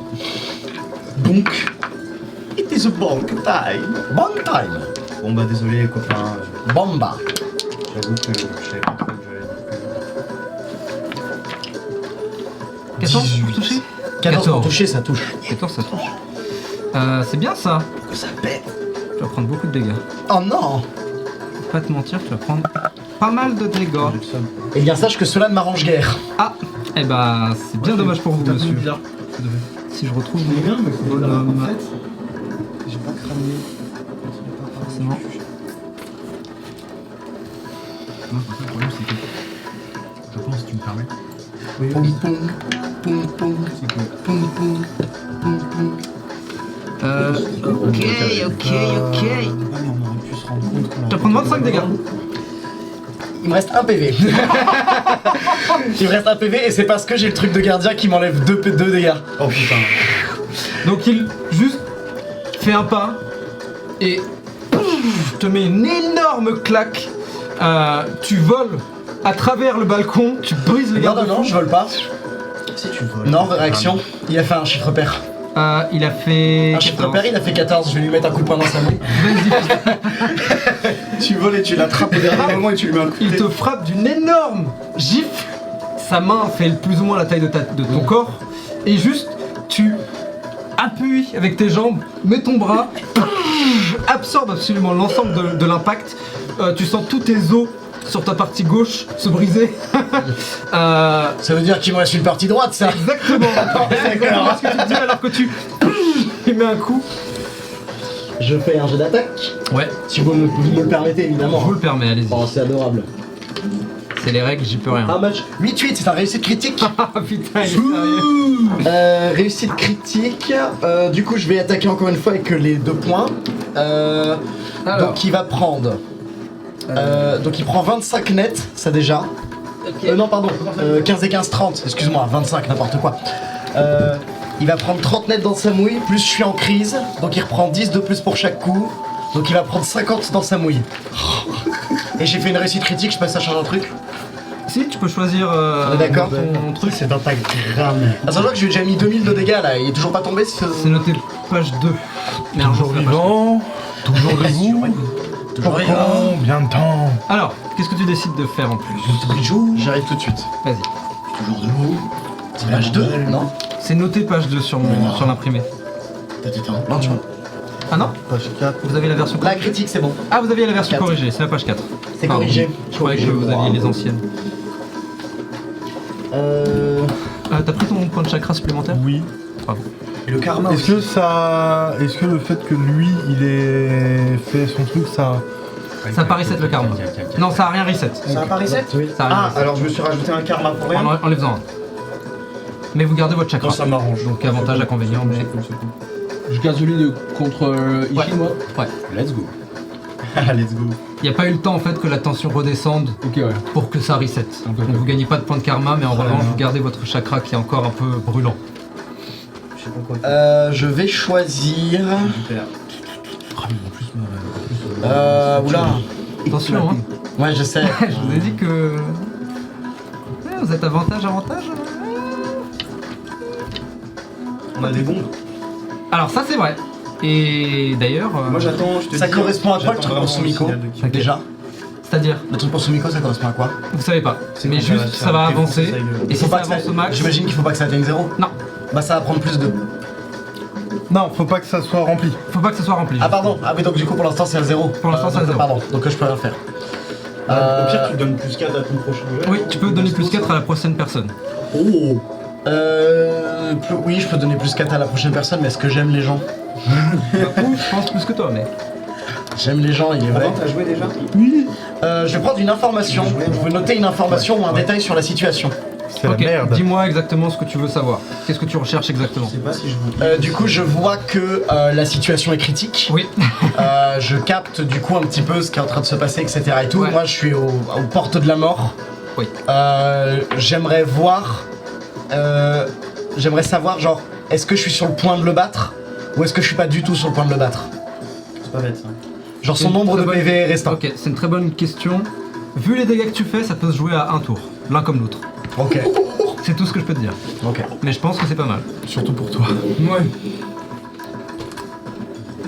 Donc, it is a bon time. Bon time. Bon bah désolé les copains, Bomba. j'avoue que je savais pas trop que j'allais. 14 pour toucher 14 pour toucher, ça touche. 14 ça touche. C'est bien ça. Que ça pète. Tu vas prendre beaucoup de dégâts. Oh non. Faut pas te mentir, tu vas prendre pas mal de dégâts. Eh bien sache que cela ne m'arrange guère. Ah, eh bah c'est bien dommage pour vous, monsieur. Si je retrouve mon bonhomme, J'ai pas cramé. forcément. Non, le problème c'est que, je pense, si tu me permets, Poum poum. Poum poum. c'est que Poum poum. Poum poum. Ok. Ah mais on aurait pu se rendre compte qu'on Tu vas prendre 25 dégâts. Il me reste un PV. Il me reste un PV et c'est parce que j'ai le truc de gardien qui m'enlève 2 dégâts. Oh putain. Donc il juste fait un pas et te met une énorme claque. Tu voles à travers le balcon, tu brises les Non, non, garde-fous. non, je vole pas. Si tu voles. Non, réaction. Il a fait un chiffre pair. Il a fait. Un chiffre 14. pair, il a fait 14. Je vais lui mettre un coup de poing dans sa main. Tu voles et tu l'attrapes au dernier moment et tu lui mets un coup de Il pied. te frappe d'une énorme gifle. Sa main fait plus ou moins la taille de ton corps. Et juste, tu appuies avec tes jambes, mets ton bras, absorbe absolument l'ensemble de l'impact. Tu sens tous tes os sur ta partie gauche se briser. Ça veut dire qu'il me reste une partie droite, ça. Exactement. C'est exactement ce que tu te dis alors que tu il met un coup. Je fais un jeu d'attaque. Ouais, Si vous me le permettez, je évidemment. vous le permets, allez-y. Oh, c'est adorable. C'est les règles, j'y peux rien. Un match 8-8, c'est un réussite critique. Ah putain, il est sérieux. Réussite critique. Du coup, je vais attaquer encore une fois avec les 2 points. Alors. Donc, il va prendre. Donc, il prend 25 net, ça déjà. Non, pardon. 15 et 15, 30. Excuse-moi, 25, n'importe quoi. Il va prendre 30 net dans sa mouille, plus je suis en crise. Donc, il reprend 10 de plus pour chaque coup. Donc, il va prendre 50 dans sa mouille. Et j'ai fait une réussite critique, je sais pas si ça change un truc. Si, tu peux choisir On est d'accord. ton truc. C'est un tag grave. Ah, sachant que j'ai déjà mis 2000 de dégâts là, il est toujours pas tombé ce... C'est noté page 2. Mais un jour, Toujours ça passe. vivant, toujours debout. Toujours Pour vivant. combien de temps? Alors, qu'est-ce que tu décides de faire en plus? J'arrive tout de suite. Vas-y. toujours debout, C'est page 2, non? C'est noté page 2 sur l'imprimé. t'as tes temps. Non, tu vois. Ah non? Page 4. Vous avez la version La corrigée? critique, c'est bon. Ah, vous aviez la version 4. corrigée, c'est la page 4. C'est Pardon. corrigé. Je croyais que vous aviez les anciennes. Euh... T'as pris ton point de chakra supplémentaire? Oui. à vous. Et le karma Est-ce que ça. Est-ce que le fait que lui, il ait fait son truc, ça. Ça pas reset le karma. Non, ça a rien reset. Ça a pas reset Ça a rien Ah, reset. alors je me suis rajouté un karma pour rien. En les faisant un. Mais vous gardez votre chakra. Non, ça m'arrange. Donc avantage, inconvénient, mais... Je garde celui de contre Ishi, Ouais. moi. Ouais. Let's go. Ah, let's go. Il n'y a pas eu le temps en fait que la tension redescende Ok, ouais. pour que ça reset. Ok, Donc ok. vous gagnez pas de points de karma, mais en Très revanche bien. vous gardez votre chakra qui est encore un peu brûlant. Je sais pas quoi faire. Je vais choisir. Super. Ah, mais en plus, moi, Oula. Attention, hein. Ouais, je sais. Je vous ai dit que... Ouais, vous êtes avantage. On a des bombes. Alors ça c'est vrai. Et d'ailleurs... Moi j'attends, je te Ça dis, correspond à quoi, le j'attends truc vraiment pour Sumiko le signal de qui. Ok. Déjà, C'est-à-dire, le truc pour Sumiko, ça correspond à quoi? vous savez pas. Mais quand juste ça va avancer. défoncer sa gueule. Et si Faut ça pas que ça- avance au max... J'imagine qu'il faut pas que ça atteigne 0. Non, Bah ça va prendre plus de. Non, faut pas que ça soit rempli. faut pas que ce soit rempli. Ah pardon. Ah oui, donc du coup pour l'instant c'est à 0. Pour l'instant, c'est à donc, 0. Pardon, donc je peux rien faire. Au pire, tu donnes plus 4 à ton prochain jeu. Oui, tu peux donner plus 4 à la prochaine personne. Oh. Oui, je peux donner plus 4 à la prochaine personne, mais est-ce que j'aime les gens? Ou je pense plus que toi, mais... J'aime les gens, il est vrai. Avant, t'as joué déjà Oui. Je vais prendre une information. Vous pouvez noter une information ou un détail sur la situation. C'est Ok, la merde. dis-moi exactement ce que tu veux savoir. Qu'est-ce que tu recherches exactement? Je sais pas si je vous. Du coup, je vois que la situation est critique. Oui. Je capte du coup un petit peu ce qui est en train de se passer, etc. et tout. Ouais. Moi, je suis aux portes de la mort. Oui. J'aimerais voir. J'aimerais savoir, genre, est-ce que je suis sur le point de le battre ou est-ce que je suis pas du tout sur le point de le battre? C'est pas bête ça. Genre, C'est son une nombre de très bonne- PV est restant. Ok, c'est une très bonne question. Vu les dégâts que tu fais, ça peut se jouer à un tour, l'un comme l'autre. Ok. C'est tout ce que je peux te dire. Ok. Mais je pense que c'est pas mal. Surtout pour toi. Ouais.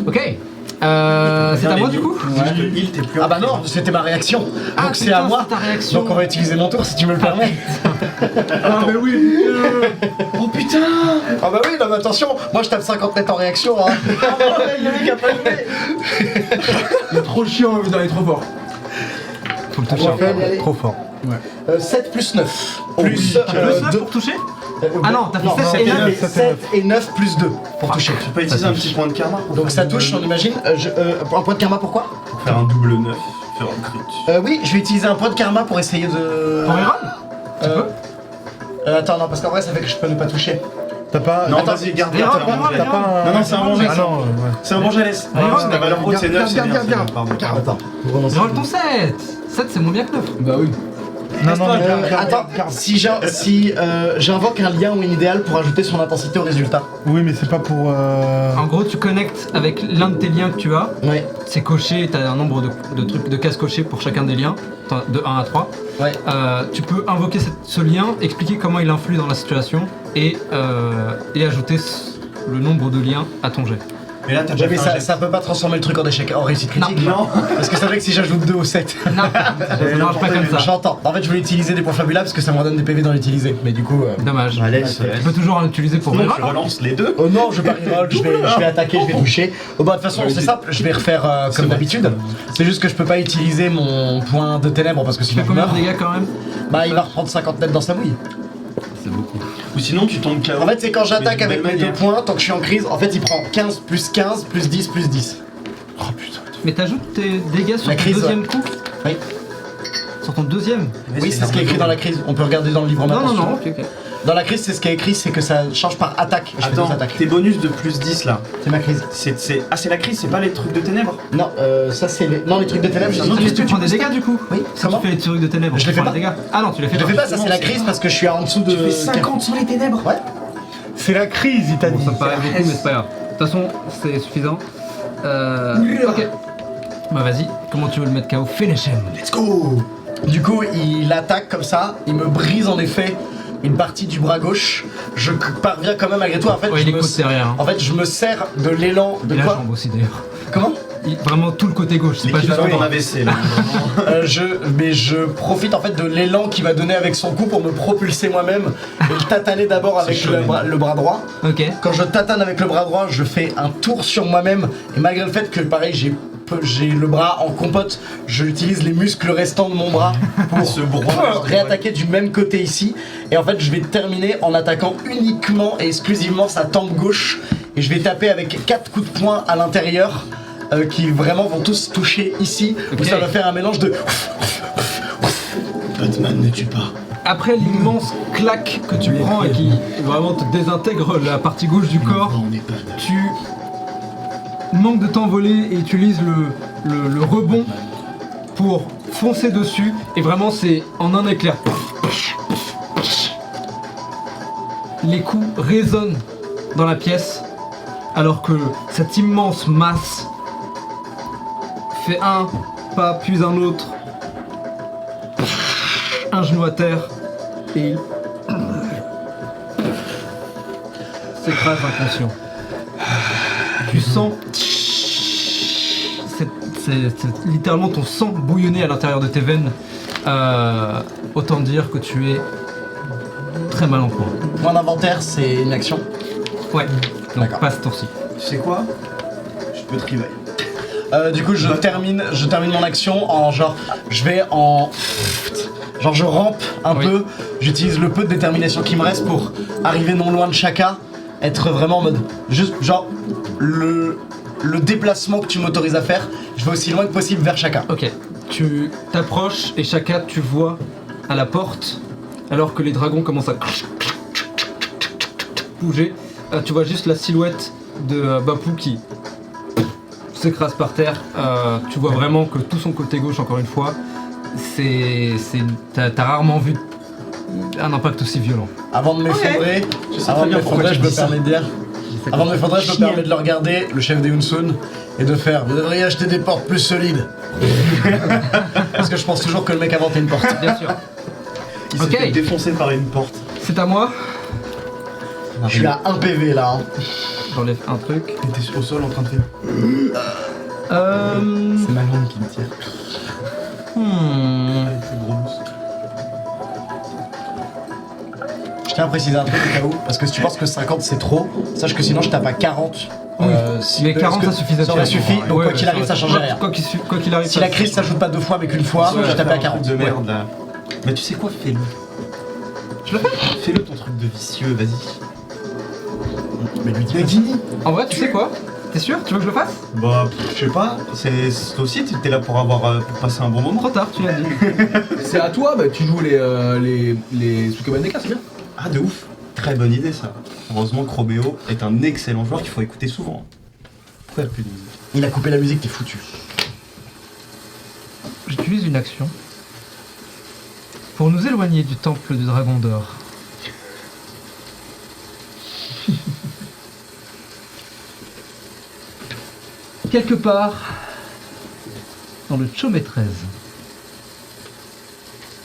Ok. C'est à moi du coup. Juste le heal, t'es plus Ah bah non, c'était ma réaction. Ah, Donc c'est putain, à moi. c'est ta réaction. Donc on va utiliser mon tour si tu me le permets. Ah, mais oui. Oh putain. Ah bah oui, non mais attention, moi je tape 50 net en réaction. Hein. Il y a lui qui a pas joué. Il est trop chiant, vous allez trop fort. Faut le On toucher. va faire y aller. Trop fort. 7 plus 9. Oh Plus oui. Plus 9 2. pour toucher. Ah non, t'as fait 7 7 et 9. 7 et 9 plus 2 pour toucher. Tu peux utiliser un petit point de karma pour Donc faire ça touche, on imagine. Un point de karma pourquoi? Pour faire un double 9, faire un crit. Oui, je vais utiliser un point de karma pour essayer de. Pour Iron. Tu Euh, peux. Attends, non, parce qu'en vrai ça fait que je peux ne pas toucher. T'as pas. Non, attends, vas-y, garde, Iron, garde, Iron, garde. T'as pas un. Non, non, c'est un bon Ah geste. non, ouais. C'est un bon jalès. Iron, La valeur haute, c'est 9, c'est bien. Regarde. Pardon. Attends, Roll ton 7. 7 c'est moins bien que 9. Bah oui. Non, non, mais attends, si j'invoque un lien ou une idéal pour ajouter son intensité au résultat. Oui, mais c'est pas pour. En gros, tu connectes avec l'un de tes liens que tu as. Ouais, C'est coché, t'as un nombre de trucs, de cases cochées pour chacun des liens, de 1 à 3. ouais. Tu peux invoquer ce lien, expliquer comment il influe dans la situation et ajouter le nombre de liens à ton jet. Mais là, t'as Ouais, déjà mais fait un ça, geste. ça peut pas transformer le truc en échec, en réussite critique. Non. Parce que c'est vrai que si j'ajoute 2 au 7. Non, ça marche pas comme ça. J'entends. En fait, je voulais utiliser des points fabulables parce que ça me redonne des PV dans l'utiliser. Mais du coup. Dommage. Allez, Tu peux toujours en utiliser pour Sinon, reroll, tu hein. relances les deux. Oh non, je vais pas reroll, je vais attaquer, je vais toucher. Oh bah de toute façon, c'est simple, je vais refaire comme d'habitude. C'est juste que je peux pas utiliser mon point de ténèbres parce que Tu sinon fais je combien de meurs. dégâts quand même? Bah il va reprendre 50 net dans sa mouille. C'est beaucoup. Ou sinon, tu tombes KO. En fait, c'est quand j'attaque Mais d'une avec mes belle 2 manière. points, tant que je suis en crise, en fait il prend 15 plus 15 plus 10 plus 10. Oh putain. Mais t'ajoutes tes dégâts sur La ton crise, deuxième coup? Oui. Sur ton deuxième? Oui, c'est ce qui est écrit dans la crise. On peut regarder dans le livre Non, non, attention. non, ok. Dans la crise, c'est ce qui est écrit, c'est que ça change par attaque. Je fais Attends, 2 attaques. tes bonus de plus 10 là. C'est ma crise. Ah, c'est la crise, c'est pas les trucs de ténèbres. Non, ça c'est les. Non, les trucs de ténèbres, j'ai Ah, dit. non, Ah, mais tu prends des dégâts du coup? Oui, Si comment tu fais les trucs de ténèbres, Je tu les fais prends pas. des dégâts. Ah non, tu les fais Je pas. les fais pas, ça c'est la crise parce que je suis en dessous de. Tu fais 50 sur les ténèbres. Ouais. C'est la crise, il t'a Bon, dit. ça me paraît beaucoup, mais c'est pas grave. De toute façon, c'est suffisant. Ok. Bah vas-y, comment tu veux le mettre KO? Finish him. Let's go. Du coup, il attaque comme ça, il me brise en effet une partie du bras gauche. Je parviens quand même malgré tout. En fait, Ouais, je il me... écoute derrière. Hein. en fait, je me sers de l'élan de Et la quoi jambe aussi d'ailleurs. Comment Vraiment tout le côté gauche, c'est pas juste L'équivalent le d'un AVC là. Mais je profite en fait de l'élan qu'il va donner avec son coup pour me propulser moi-même et le tataner d'abord avec chaud, le bras droit. Ok. Quand je tatane avec le bras droit, je fais un tour sur moi-même et malgré le fait que pareil j'ai j'ai le bras en compote, j'utilise les muscles restants de mon bras pour réattaquer du même côté ici. Et en fait, je vais terminer en attaquant uniquement et exclusivement sa tempe gauche. Et je vais taper avec 4 coups de poing à l'intérieur qui vraiment vont tous toucher ici. Donc ça va faire un mélange de... Batman ne tue pas. Après l'immense claque que tu prends et qui vraiment te désintègre la partie gauche du corps, tu manques de t'envoler et utilises le rebond pour foncer dessus. Et vraiment c'est en un éclair. Les coups résonnent dans la pièce alors que cette immense masse fait un pas puis un autre. Un genou à terre et il s'écrase inconscient. Tu sens c'est littéralement ton sang bouillonner à l'intérieur de tes veines. Autant dire que tu es très mal en point. Mon inventaire, c'est une action. Ouais, donc D'accord. passe tour-ci. Tu sais quoi? Je peux te revive. Du coup, je termine mon action en genre, je vais en... Genre je rampe un peu, j'utilise le peu de détermination qui me reste pour arriver non loin de Shaka, être vraiment en mode, juste genre, le déplacement que tu m'autorises à faire, je vais aussi loin que possible vers Shaka. Ok, tu t'approches et Shaka, tu vois à la porte, alors que les dragons commencent à bouger, tu vois juste la silhouette de Bapou qui s'écrase par terre. Tu vois vraiment que tout son côté gauche, encore une fois, t'as rarement vu un impact aussi violent. Avant de m'effondrer, je me permets de dire, avant de m'effondrer, je me permets de le regarder, le chef des Hunsun, et de faire, vous devriez acheter des portes plus solides. Parce que je pense toujours que le mec a inventé une porte. Bien sûr. Il s'est fait défoncer par une porte. C'est à moi. Je suis à 1 PV là. J'enlève un truc. T'es au sol en train de faire. C'est ma langue qui me tire. C'est gros. Je tiens à préciser un truc au cas où, parce que si tu penses que 50 c'est trop, sache que sinon je tape à 40. Mais 40 ça suffisait. Ça aurait suffi, donc Ouais, quoi qu'il arrive ça change rien. Quoi qu'il arrive. Si la crise s'ajoute pas 2 fois mais qu'une fois, je tape à 40. De merde là. Mais tu sais quoi, fais-le. Je le fais. Fais-le ton truc de vicieux, vas-y. Mais lui dis pas. En vrai, tu sais quoi? T'es sûr? Tu veux que je le fasse? Bah, je sais pas, c'est toi aussi, t'es là pour pour passer un bon moment. Trop tard, tu l'as dit. C'est à toi, bah tu joues les Sukaban Deka, c'est bien. Ah, de ouf. Très bonne idée ça. Heureusement que Roméo est un excellent joueur qu'il faut écouter souvent. Pourquoi il n'y a plus de musique? Il a coupé la musique, t'es foutu. J'utilise une action pour nous éloigner du temple du Dragon d'Or. Quelque part dans le Chomé 13.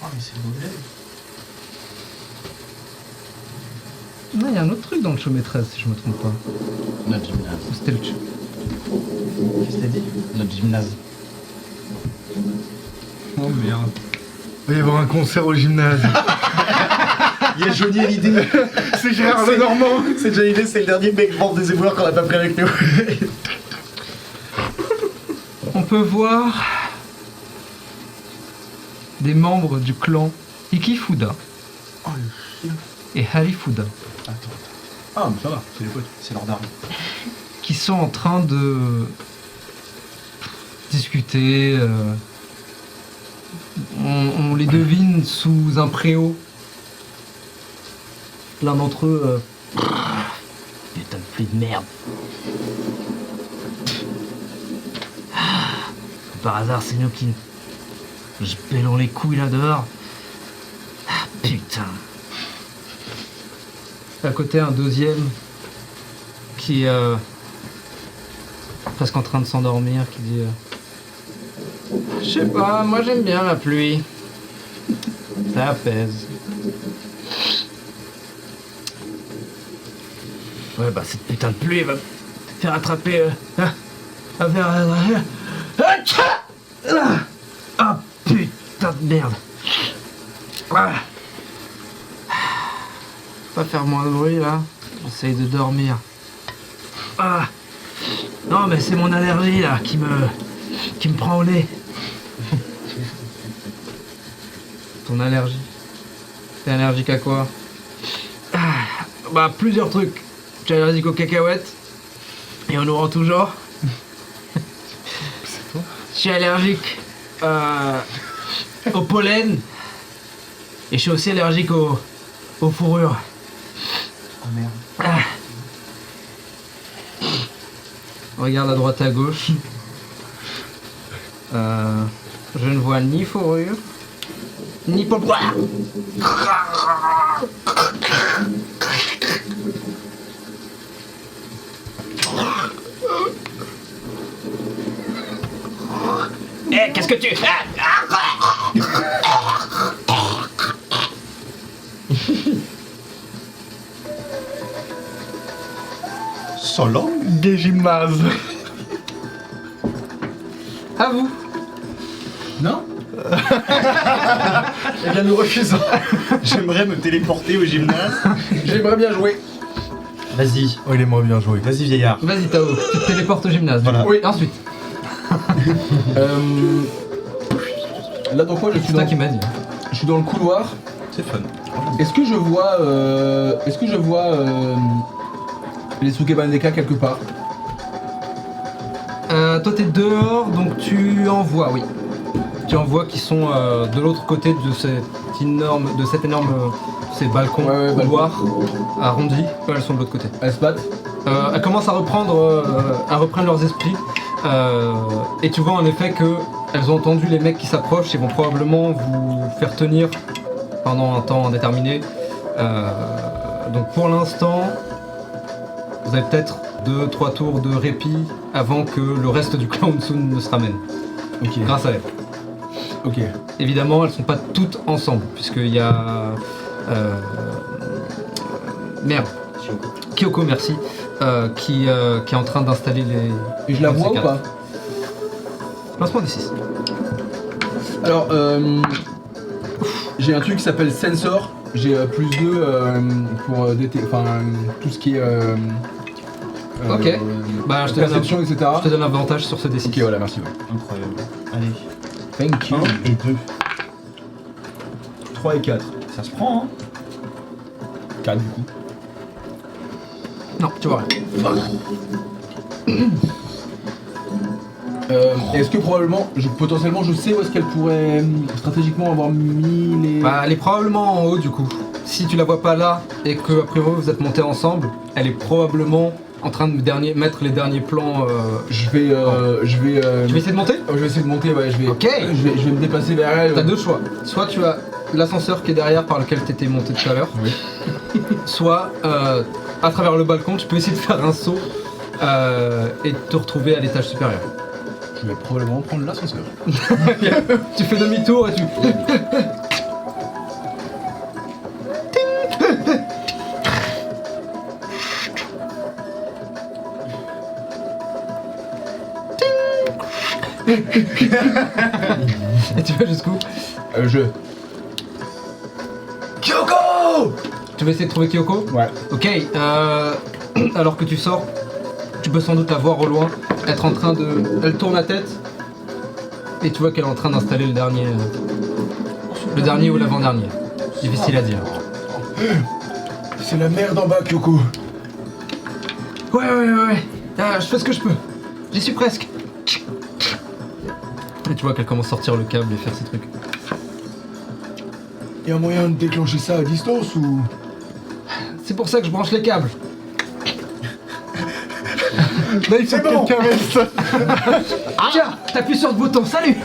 Ah, mais c'est mauvais. Non, il y a un autre truc dans le Chomé 13 si je me trompe pas. Notre gymnase. Ou c'était le Qu'est-ce que t'as dit? Notre gymnase. Oh merde. Il va y avoir un concert au gymnase. Il y a Johnny et l'idée. C'est Gérard Lenormand. C'est Johnny Hallyday, c'est le dernier mec vendre des éboueurs qu'on a pas pris avec nous. On peut voir des membres du clan Ikifuda et Harifuda Ah, mais ça va, c'est les potes. C'est leur d'armes. qui sont en train de discuter. On les devine sous un préau. L'un d'entre eux. Putain de pluie de merde. Par hasard, c'est nous qui. Je pèlons les couilles là dehors. Ah putain. À côté, un deuxième qui est presque en train de s'endormir, qui dit je sais pas, moi j'aime bien la pluie. Ça apaise. Ouais, bah cette putain de pluie va me faire attraper. Ah putain de merde. Ah. Pas faire moins de bruit là. J'essaye de dormir. Ah. Non mais c'est mon allergie là qui me qui me prend au nez. Ton allergie. T'es allergique à quoi? Bah plusieurs trucs. Tu es allergique aux cacahuètes. Et on nous rend toujours. Je suis allergique au pollen. Et je suis aussi allergique aux fourrures. Oh merde. Regarde à droite à gauche. Je ne vois ni fourrure, ni pollen. Eh, qu'est-ce que tu fais? Solo? Gay gymnase. À vous. Non? Eh bien, nous refusons. J'aimerais me téléporter au gymnase. J'aimerais bien jouer. Vas-y. Oh, il est moins bien joué. Vas-y, vieillard. Vas-y Tao, tu te téléportes au gymnase. Voilà. Oui. Et ensuite, Là, donc moi, je suis c'est toi qui m'as dit. je suis dans le couloir. C'est fun. Est-ce que je vois, les Sukebandeka quelque part? Toi t'es dehors, donc tu en vois, oui. Tu en vois qui sont de l'autre côté de cet énorme, ces balcons, Ouais, couloirs arrondis. Ouais, elles sont de l'autre côté. Elles se battent? Elles commencent à reprendre leurs esprits. Et tu vois en effet que elles ont entendu les mecs qui s'approchent et vont probablement vous faire tenir pendant un temps indéterminé. Donc pour l'instant, vous avez peut-être 2-3 tours de répit avant que le reste du clan Unsun ne se ramène. Ok. Grâce à elles. Ok. Évidemment, elles sont pas toutes ensemble, puisqu'il y a... merde. Kyoko, merci. Qui est en train d'installer les... Et je la un de vois ces ou quatre. pas? Lancement des 6. Alors, j'ai un truc qui s'appelle Sensor. J'ai plus 2 pour tout ce qui est. Ok. Bah, je te donne perception, etc. Je te donne avantage sur ce D6. Ok, voilà, merci. Ouais. Incroyable. Allez. Thank you. 1 et 2. 3 et 4. Ça se prend, hein? 4 du coup. Non, tu vois rien. Est-ce que probablement, potentiellement, je sais où est-ce qu'elle pourrait stratégiquement avoir mis les. Bah, elle est probablement en haut du coup. Si tu la vois pas là et que a priori vous êtes montés ensemble, elle est probablement en train de mettre les derniers plans. Je vais. Tu vas essayer de monter? Je vais essayer de monter, ouais, je vais. Ok. Je vais me déplacer vers elle. T'as deux choix. Soit tu as l'ascenseur qui est derrière par lequel t'étais monté tout à l'heure. Oui. Soit à travers le balcon, tu peux essayer de faire un saut et te retrouver à l'étage supérieur. Je vais probablement prendre l'ascenseur. Tu fais demi-tour et tu... Et tu vas jusqu'où? Kyoko! Tu vas essayer de trouver Kyoko? Ouais. Ok, alors que tu sors, tu peux sans doute la voir au loin, être en train de... Elle tourne la tête, et tu vois qu'elle est en train d'installer le dernier ou l'avant-dernier. Difficile à dire. C'est la merde en bas, Kyoko. Ouais. Je fais ce que je peux. J'y suis presque. Et tu vois qu'elle commence à sortir le câble et faire ses trucs. Y'a un moyen de déclencher ça à distance ou. C'est pour ça que je branche les câbles. Là, il faut que quelqu'un reste. Tiens, t'appuies sur le bouton, salut.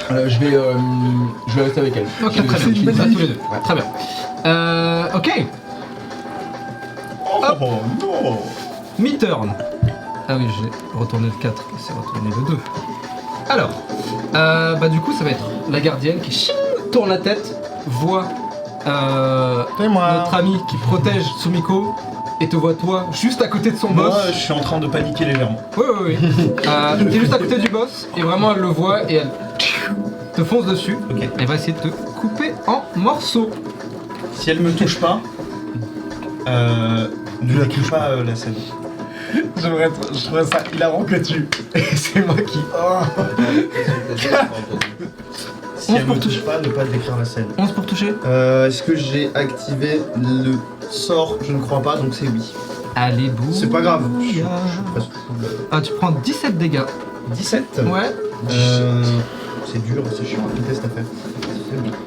Je vais rester avec elle. Ok, Je vais- très je- bien, je- ça tous les deux. Très bien. Ok, Oh non! mi-turn. Ah oui, j'ai retourné le 4 et c'est retourné le 2. Alors, bah du coup, ça va être la gardienne qui ching, tourne la tête, voit C'est moi. notre ami qui protège Sumiko et te voit toi juste à côté de son boss. Moi, je suis en train de paniquer légèrement. Oui. T'es juste à côté du boss et vraiment elle le voit et elle te fonce dessus. Ok. Elle va essayer de te couper en morceaux. Si elle me touche pas, ne la touche pas la scène. Je trouve ça hilarant que tu. Et c'est moi qui. Oh. Si elle me touche pas, ne pas décrire la scène. 11 pour toucher. Est-ce que j'ai activé le sort? Je ne crois pas, donc c'est oui. Allez, boum. C'est pas grave. Je suis presque Ah, tu prends 17 dégâts. 17. Ouais. C'est dur, c'est chiant à quitter cette affaire.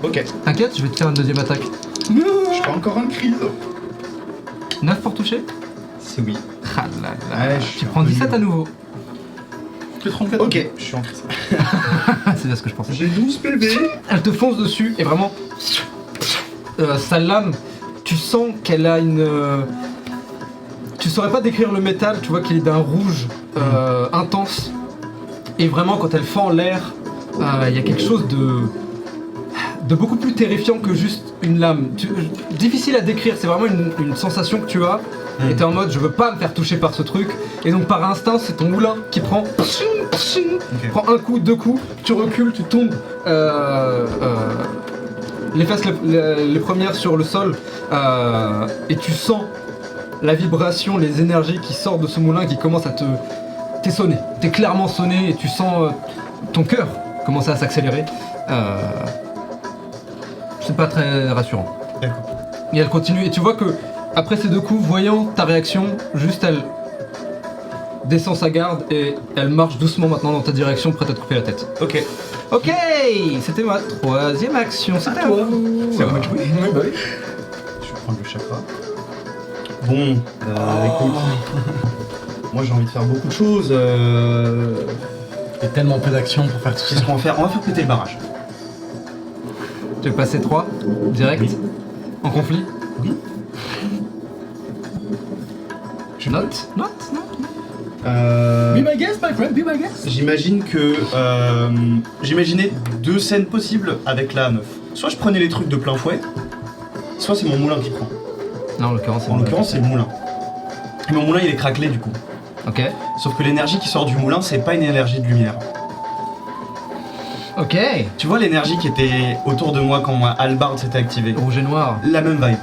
Ok. T'inquiète, je vais te faire une deuxième attaque. Je suis encore en crise. 9 pour toucher. C'est oui. Ah là là. Ouais, je suis Tu un prends peu 17 à nul. nouveau. Tu 34. Ok, je suis en crise. C'est bien ce que je pensais. J'ai 12 PV. Elle te fonce dessus et vraiment, sa lame, tu sens qu'elle a une. Tu saurais pas décrire le métal, tu vois qu'il est d'un rouge intense. Et vraiment, quand elle fend l'air, il y a quelque chose de beaucoup plus terrifiant que juste une lame. Difficile à décrire, c'est vraiment une sensation que tu as. Et t'es en mode, je veux pas me faire toucher par ce truc. Et donc par instinct, c'est ton moulin qui prend. Prend un coup, deux coups, tu recules, tu tombes. Les fesses les premières sur le sol. Et tu sens la vibration, les énergies qui sortent de ce moulin qui commencent à te. T'es sonné. T'es clairement sonné et tu sens ton cœur commencer à s'accélérer. C'est pas très rassurant. D'accord. Et elle continue, et tu vois que après ces deux coups, voyant ta réaction, juste elle descend sa garde et elle marche doucement maintenant dans ta direction, prête à te couper la tête. Ok. Ok, c'était ma troisième action, c'est à toi. C'est à moi de jouer. Oui, bah oui. Je vais prendre le chakra. Bon, écoute. Moi j'ai envie de faire beaucoup de choses. Il y a tellement peu d'action pour faire tout ça. Qu'est-ce qu'on va faire? On va faire péter le barrage. Tu veux passer 3 direct Oui. en conflit. Oui. Note. Be my guest, my friend, be my guest. J'imagine que. J'imaginais deux scènes possibles avec la meuf. Soit je prenais les trucs de plein fouet, soit c'est mon moulin qui prend. Non, en l'occurrence, c'est En bon. l'occurrence, c'est le moulin. Et mon moulin il est craquelé du coup. Ok. Sauf que l'énergie qui sort du moulin, c'est pas une énergie de lumière. Ok. Tu vois l'énergie qui était autour de moi quand ma hallebarde s'était activée? Rouge et noir. La même vibe.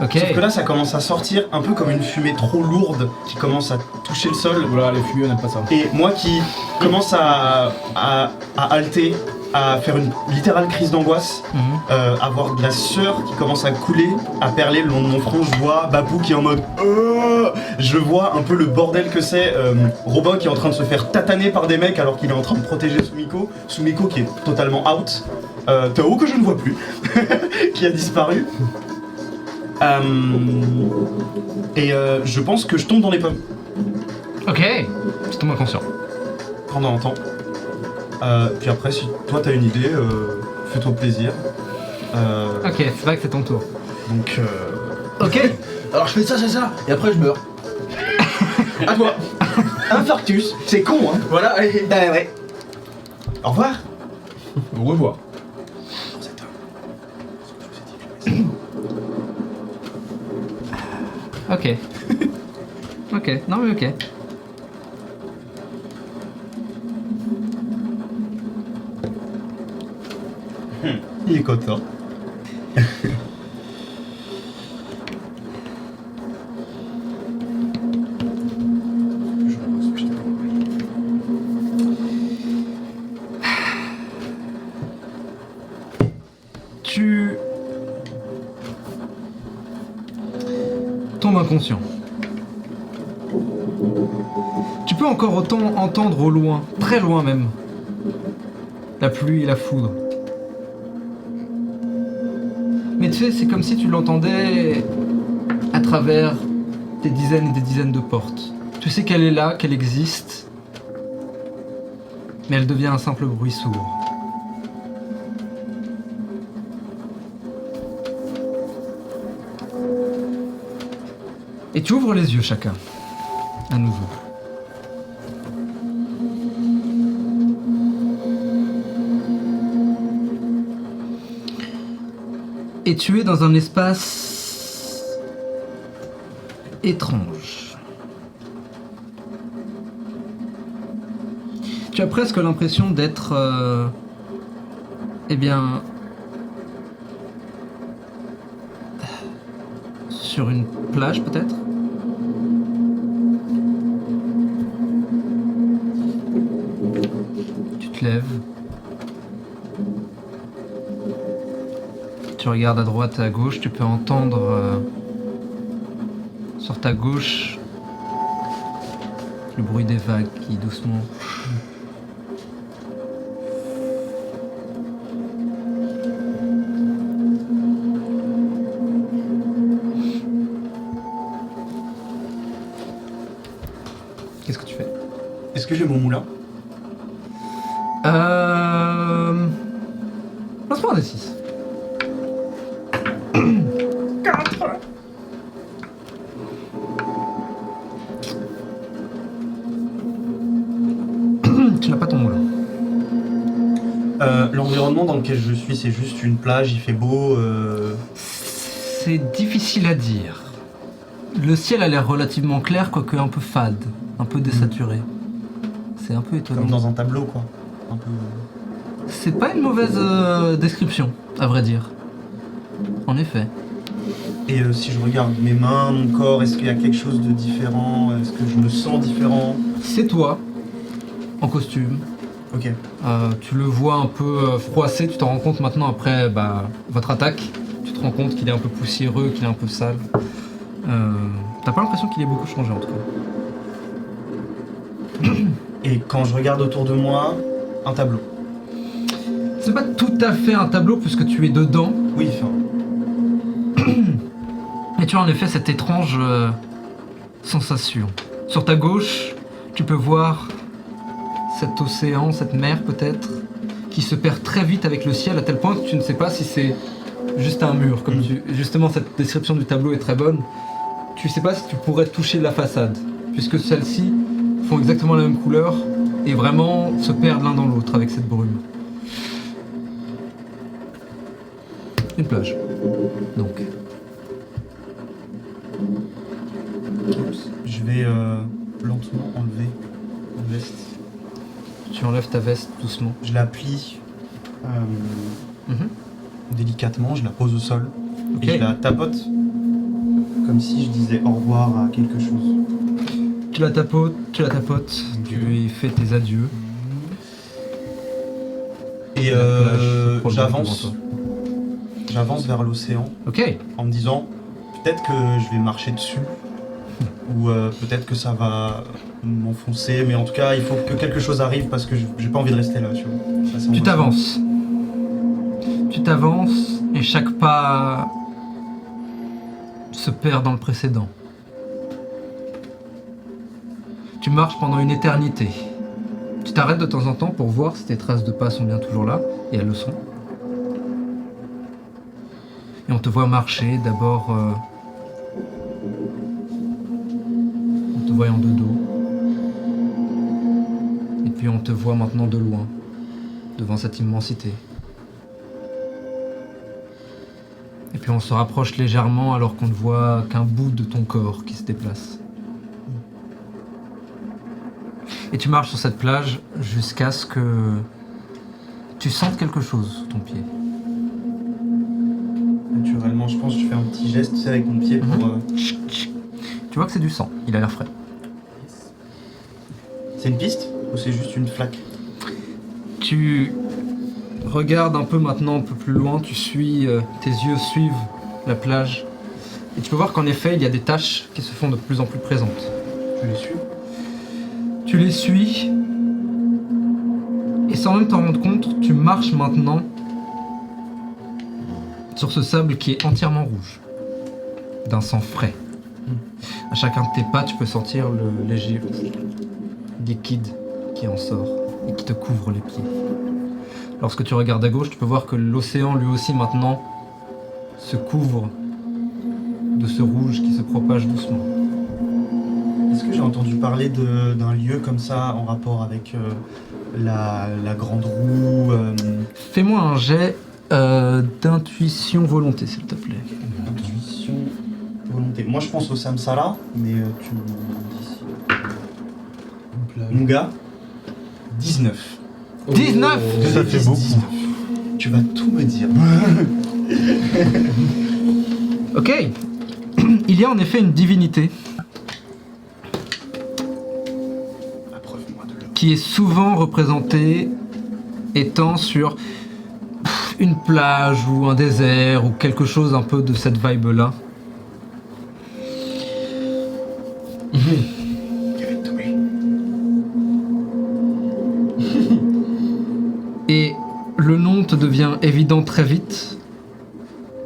Ok. Sauf que là, ça commence à sortir un peu comme une fumée trop lourde qui commence à toucher le sol. Voilà, les fumeux, on n'aime pas ça. Et moi qui commence à halter, à faire une littérale crise d'angoisse, avoir de la sueur qui commence à couler, à perler le long de mon front, je vois Babou qui est en mode je vois un peu le bordel que c'est, Robin qui est en train de se faire tataner par des mecs alors qu'il est en train de protéger Sumiko qui est totalement out, Tao que je ne vois plus, qui a disparu. Je pense que je tombe dans les pommes Ok. Tu tombes inconscient. pendant un temps. Puis après, si toi t'as une idée, fais-toi plaisir. Ok, c'est vrai que c'est ton tour. Donc, Ok. Alors je fais ça, et après je meurs. à toi. Infarctus, c'est con, hein. Voilà, et Ben ouais. Au revoir. au revoir. Ok. Ok, non mais ok. Il est content. Tu tombes inconscient. Tu peux encore autant entendre au loin, très loin même, la pluie et la foudre. Mais tu sais, c'est comme si tu l'entendais à travers des dizaines et des dizaines de portes. Tu sais qu'elle est là, qu'elle existe, mais elle devient un simple bruit sourd. Et tu ouvres les yeux chacun, à nouveau. Et tu es dans un espace étrange. Tu as presque l'impression d'être, eh bien, sur une plage peut-être. te lèves. Tu regardes à droite et à gauche, tu peux entendre sur ta gauche le bruit des vagues qui doucement... Qu'est-ce que tu fais? Est-ce que j'ai mon moulin? Lance-moi un des 6. 4. Tu n'as pas ton moulin. L'environnement dans lequel je suis, c'est juste une plage, il fait beau. C'est difficile à dire. Le ciel a l'air relativement clair, quoique un peu fade, un peu désaturé. C'est un peu étonnant. Comme dans un tableau, quoi. Un peu. C'est pas une mauvaise description, à vrai dire. En effet. Et si je regarde mes mains, mon corps, est-ce qu'il y a quelque chose de différent? Est-ce que je me sens différent? C'est toi, en costume. Ok. Tu le vois un peu froissé, tu t'en rends compte maintenant après votre attaque. Tu te rends compte qu'il est un peu poussiéreux, qu'il est un peu sale. T'as pas l'impression qu'il ait beaucoup changé en tout cas. Et quand je regarde autour de moi, un tableau. C'est pas tout à fait un tableau puisque tu es dedans. Oui, enfin. Et tu as en effet cette étrange sensation. Sur ta gauche, tu peux voir cet océan, cette mer peut-être, qui se perd très vite avec le ciel à tel point que tu ne sais pas si c'est juste un mur. Comme justement, cette description du tableau est très bonne. Tu sais pas si tu pourrais toucher la façade, puisque celles-ci font exactement la même couleur et vraiment se perdent l'un dans l'autre avec cette brume. Une plage. Donc. Je vais lentement enlever ma veste. Tu enlèves ta veste doucement. Je la plie délicatement, je la pose au sol. Ok. Et je la tapote comme si je disais au revoir à quelque chose. Tu la tapotes, tu lui fais tes adieux. Et La plage, j'avance vers l'océan Ok. en me disant peut-être que je vais marcher dessus ou peut-être que ça va m'enfoncer, mais en tout cas il faut que quelque chose arrive parce que j'ai pas envie de rester là. Tu vois. Tu t'avances. Tu t'avances et chaque pas se perd dans le précédent. Tu marches pendant une éternité. Tu t'arrêtes de temps en temps pour voir si tes traces de pas sont bien toujours là, et elles le sont. Et on te voit marcher d'abord en te voyant de dos. Et puis on te voit maintenant de loin, devant cette immensité. Et puis on se rapproche légèrement alors qu'on ne voit qu'un bout de ton corps qui se déplace. Et tu marches sur cette plage jusqu'à ce que tu sentes quelque chose sous ton pied. Naturellement, je pense que je fais un petit geste tu sais, avec mon pied pour... Tu vois que c'est du sang, il a l'air frais. C'est une piste ou c'est juste une flaque? Tu regardes un peu maintenant, un peu plus loin, tu suis, tes yeux suivent la plage. Et tu peux voir qu'en effet, il y a des taches qui se font de plus en plus présentes. Je les suis. Tu les suis, et sans même t'en rendre compte, tu marches maintenant sur ce sable qui est entièrement rouge, d'un sang frais. À chacun de tes pas, tu peux sentir le léger liquide qui en sort et qui te couvre les pieds. Lorsque tu regardes à gauche, tu peux voir que l'océan lui aussi maintenant se couvre de ce rouge qui se propage doucement. Est-ce que j'ai entendu parler d'un lieu comme ça en rapport avec la grande roue Fais-moi un jet d'intuition volonté, s'il te plaît. Intuition, volonté. Moi je pense au Samsara, mais tu me dis. Mon gars, 19. 19 Ça fait beaucoup. 19. Tu vas tout me dire. Ok. Il y a en effet une divinité Appreuve-moi de l'eau. qui est souvent représentée étant sur une plage ou un désert ou quelque chose un peu de cette vibe-là. Et le nom te devient évident très vite,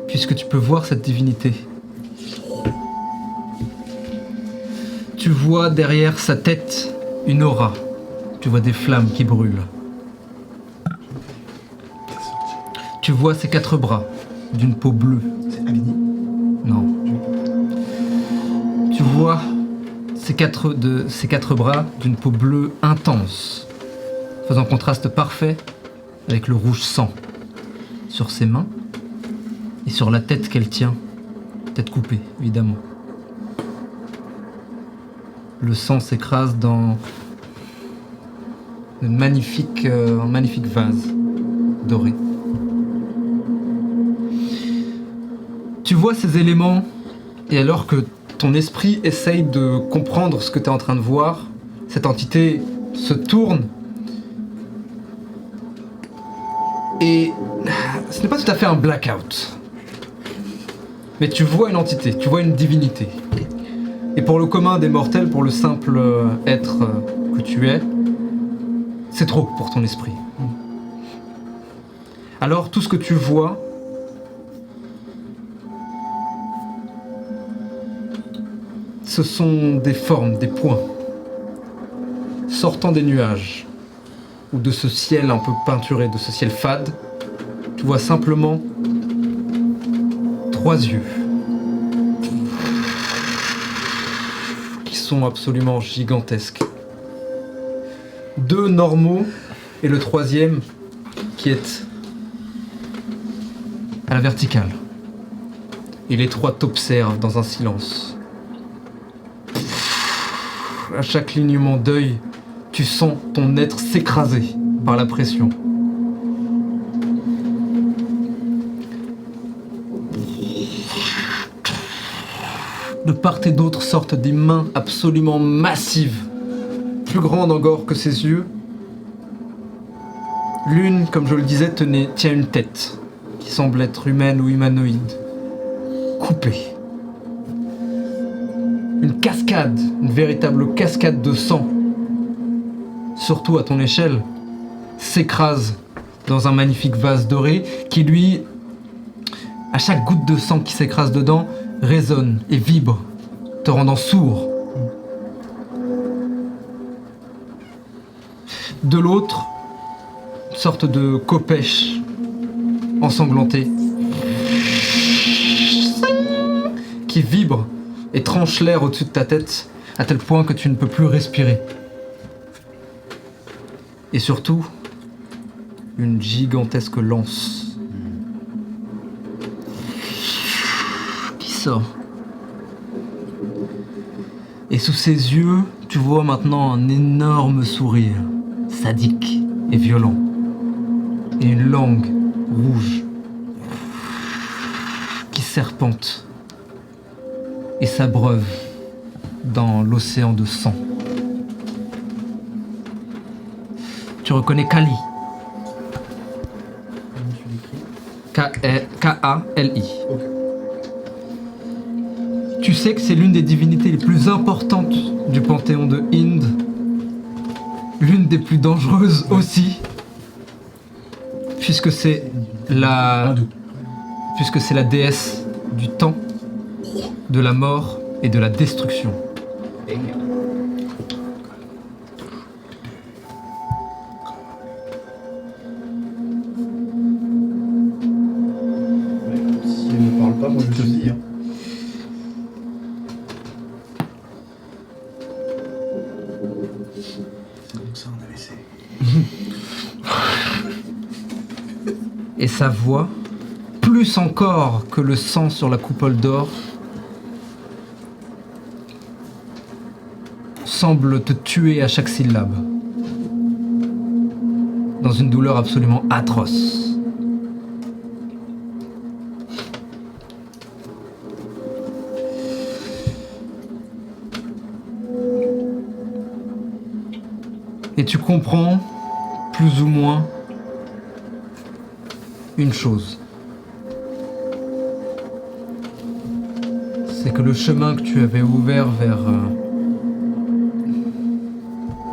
puisque tu peux voir cette divinité. Tu vois derrière sa tête une aura. Tu vois des flammes qui brûlent. Tu vois ses 4 bras, d'une peau bleue. C'est Agni. Non. Tu vois ses quatre bras d'une peau bleue intense, faisant contraste parfait avec le rouge sang sur ses mains et sur la tête qu'elle tient, tête coupée évidemment. Le sang s'écrase dans un magnifique vase doré. Tu vois ces éléments et alors que ton esprit essaye de comprendre ce que tu es en train de voir, cette entité se tourne et ce n'est pas tout à fait un blackout. Mais tu vois une entité, tu vois une divinité. Et pour le commun des mortels, pour le simple être que tu es, c'est trop pour ton esprit. Alors tout ce que tu vois, ce sont des formes, des points, sortant des nuages, ou de ce ciel un peu peinturé, de ce ciel fade. Tu vois simplement 3 yeux. Qui sont absolument gigantesques. 2 normaux et le 3e qui est à la verticale. Et les 3 t'observent dans un silence. À chaque clignement d'œil, tu sens ton être s'écraser par la pression. De part et d'autre sortent des mains absolument massives, plus grandes encore que ses yeux. L'une, comme je le disais, tient une tête qui semble être humaine ou humanoïde, coupée. Une cascade, une véritable cascade de sang, surtout à ton échelle, s'écrase dans un magnifique vase doré qui, lui, à chaque goutte de sang qui s'écrase dedans, résonne et vibre, te rendant sourd. De l'autre, une sorte de copèche ensanglantée qui vibre et tranche l'air au-dessus de ta tête à tel point que tu ne peux plus respirer. Et surtout, une gigantesque lance qui sort. Et sous ses yeux, tu vois maintenant un énorme sourire, sadique et violent. Et une langue rouge qui serpente et s'abreuve dans l'océan de sang. Tu reconnais Kali. K-A-L-I. Tu sais que c'est l'une des divinités les plus importantes du panthéon de Inde. L'une des plus dangereuses aussi. Puisque c'est la déesse du temps, de la mort et de la destruction. Si elle ne parle pas, moi je te le dis. Hein. C'est donc ça un AVC. Et sa voix, plus encore que le sang sur la coupole d'or, semble te tuer à chaque syllabe, dans une douleur absolument atroce. Et tu comprends, plus ou moins, une chose. C'est que le chemin que tu avais ouvert vers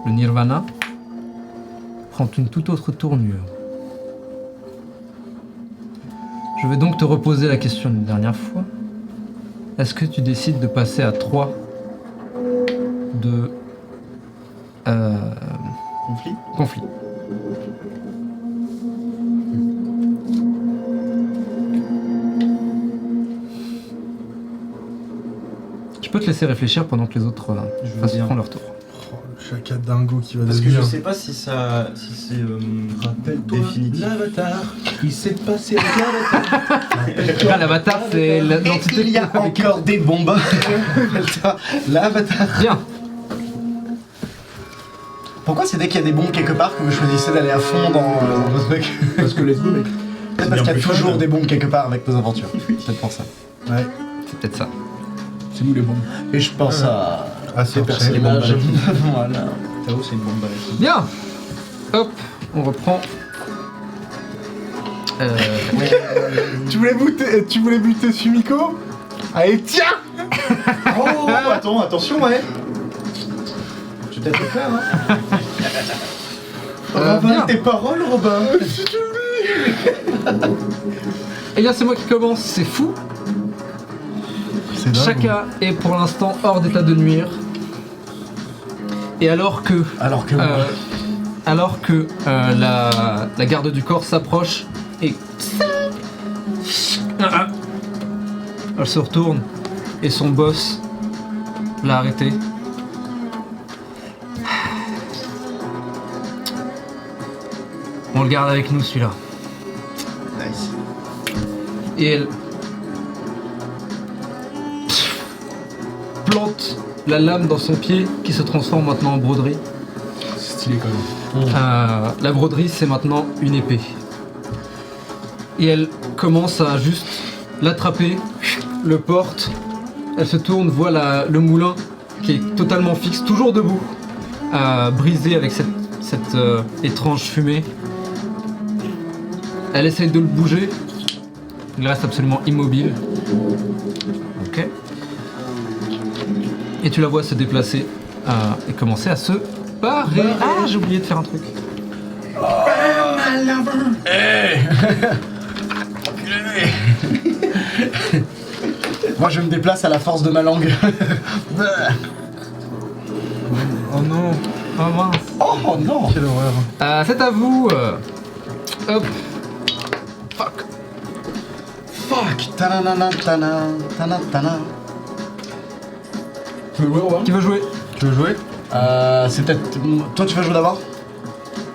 le Nirvana prend une toute autre tournure. Je vais donc te reposer la question une dernière fois. Est-ce que tu décides de passer à 3 de conflit? Je peux te laisser réfléchir pendant que les autres font leur tour. Oh, le chaca dingo qui va Parce que devenir. je sais pas si c'est définitif. L'avatar, il s'est passé avec l'avatar. L'avatar, c'est l'entité. Il y a encore des bombes. L'avatar. Bien. Pourquoi c'est dès qu'il y a des bombes quelque part que vous choisissez d'aller à fond dans vos trucs? Parce que let's go, mec. Peut-être parce qu'il y a toujours des bombes quelque part avec nos aventures. Peut-être pour ça. Ouais. C'est peut-être ça. C'est nous les bons. Et je pense à Assez percer les personnel. mages. Voilà. Tao, c'est une bombe balèze. Bien. Hop, on reprend. Tu voulais buter Sumiko? Allez, tiens! Oh, attention, ouais. Je vais peut-être le faire, hein. Robin, bien. tes paroles, Robin. Eh bien, c'est moi qui commence, c'est fou. C'est dingue. Chacun est pour l'instant hors d'état de nuire. Et alors que la garde du corps s'approche et elle se retourne et son boss l'a arrêté. On le garde avec nous celui-là. Nice. Et elle plante la lame dans son pied qui se transforme maintenant en broderie. C'est stylé quand même. La broderie, c'est maintenant une épée. Et elle commence à juste l'attraper, le porte. Elle se tourne, voit le moulin qui est totalement fixe, toujours debout, brisé avec cette étrange fumée. Elle essaye de le bouger. Il reste absolument immobile. Ok. Et tu la vois se déplacer et commencer à se barrer. Ah, j'ai oublié de faire un truc. Moi je me déplace à la force de ma langue. Oh non, Oh mince. Oh non. quelle horreur. C'est à vous. Hop. Fuck. Fuck. Tananana, tana, tana, tana. Tu veux jouer, Robin? Qui veut jouer? Tu veux jouer? C'est peut-être. Toi tu vas jouer d'abord?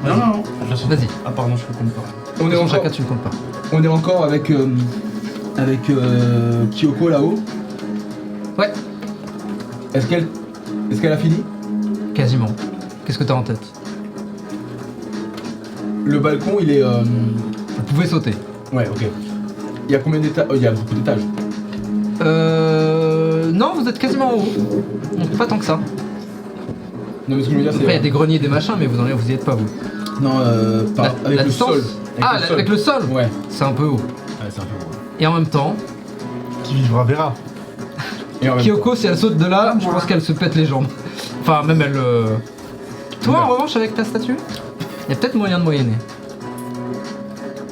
Non. Vas-y. Ah, pardon, je peux comprendre. On est Chacun, encore, tu ne comptes pas. on est encore avec Kyoko là-haut. Ouais, Est-ce qu'elle a fini? quasiment. Qu'est-ce que t'as en tête? Le balcon, il est. Vous pouvez sauter. Ouais, ok. Il y a combien d'étages? Il y a beaucoup d'étages. Non, vous êtes quasiment en haut. Donc pas tant que ça. Non, mais ce que je veux dire, c'est. Après, il y a des greniers, des machins, mais vous y êtes pas, vous. Non, avec La le distance sol. Avec le sol. Ouais. C'est un peu haut. Ouais, c'est un peu gros. Et en même temps, Qui vivra verra. Et en même Kyoko, si elle saute de là, je pense qu'elle se pète les jambes. Enfin, même elle. Toi, en revanche, avec ta statue, il y a peut-être moyen de moyenner.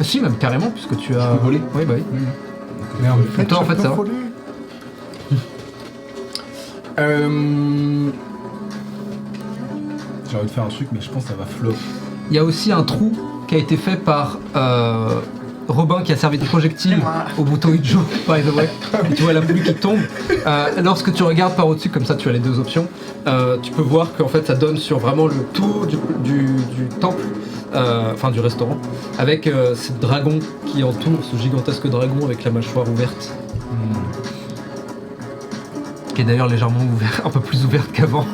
Si, même carrément, puisque tu as. peux voler. Oui, bah oui. Merde, Et toi, en fait, ça va. J'ai envie de faire un truc, mais je pense que ça va flop. Il y a aussi un trou qui a été fait par Robin qui a servi de projectile au bouton Ijo, by the way. Et tu vois la pluie qui tombe. Lorsque tu regardes par au-dessus, comme ça tu as les deux options, tu peux voir qu'en fait ça donne sur vraiment le tour du temple, enfin du restaurant, avec ce dragon qui entoure, ce gigantesque dragon avec la mâchoire ouverte. Qui est d'ailleurs légèrement ouvert, un peu plus ouverte qu'avant.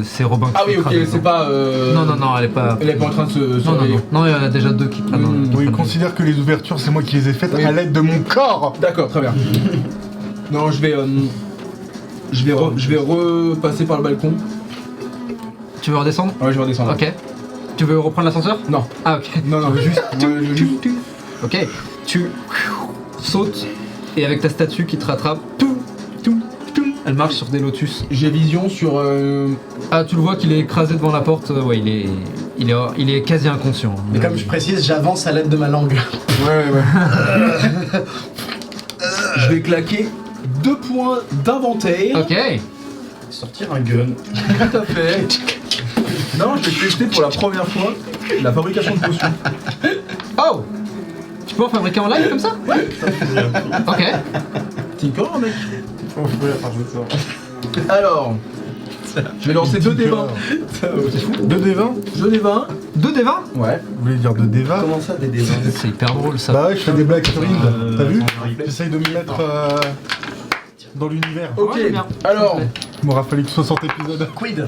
C'est Robin qui Ah oui, fait ok, cramer, c'est pas. Non, elle est pas. Elle est pas en train de se Non, réveiller. non, il y en a déjà deux qui prennent. qui Oui, prennent- considère que les ouvertures, c'est moi qui les ai faites Oui. à l'aide de mon corps. D'accord, très bien. Non, je vais repasser par le balcon. Tu veux redescendre? Ouais, je vais redescendre. Ok. Tu veux reprendre l'ascenseur? Non. Ah ok. Non, juste. Ok, tu sautes et avec ta statue qui te rattrape, elle marche sur des lotus. J'ai vision sur. Ah, tu le vois qu'il est écrasé devant la porte, ouais, il est quasi inconscient. Mais comme je précise, j'avance à l'aide de ma langue. Ouais. Je vais claquer 2 points d'inventaire. Ok, Sortir un gun. Tout à fait. Non, je vais tester pour la première fois la fabrication de potions. oh! Tu peux en fabriquer en live comme ça? Ok. Tinker, mec. Alors, je vais lancer 2 D20. 2d20 2 D20. 2 des 20? Ouais. Vous voulez dire 2d20 Comment ça, des débats C'est hyper drôle ça. Bah ouais, je fais des blagues sur Inde, t'as vu attends, J'essaye de me mettre dans l'univers. Ok. Ouais, bien. Alors. Il m'aura fallu que 60 épisodes. Quid.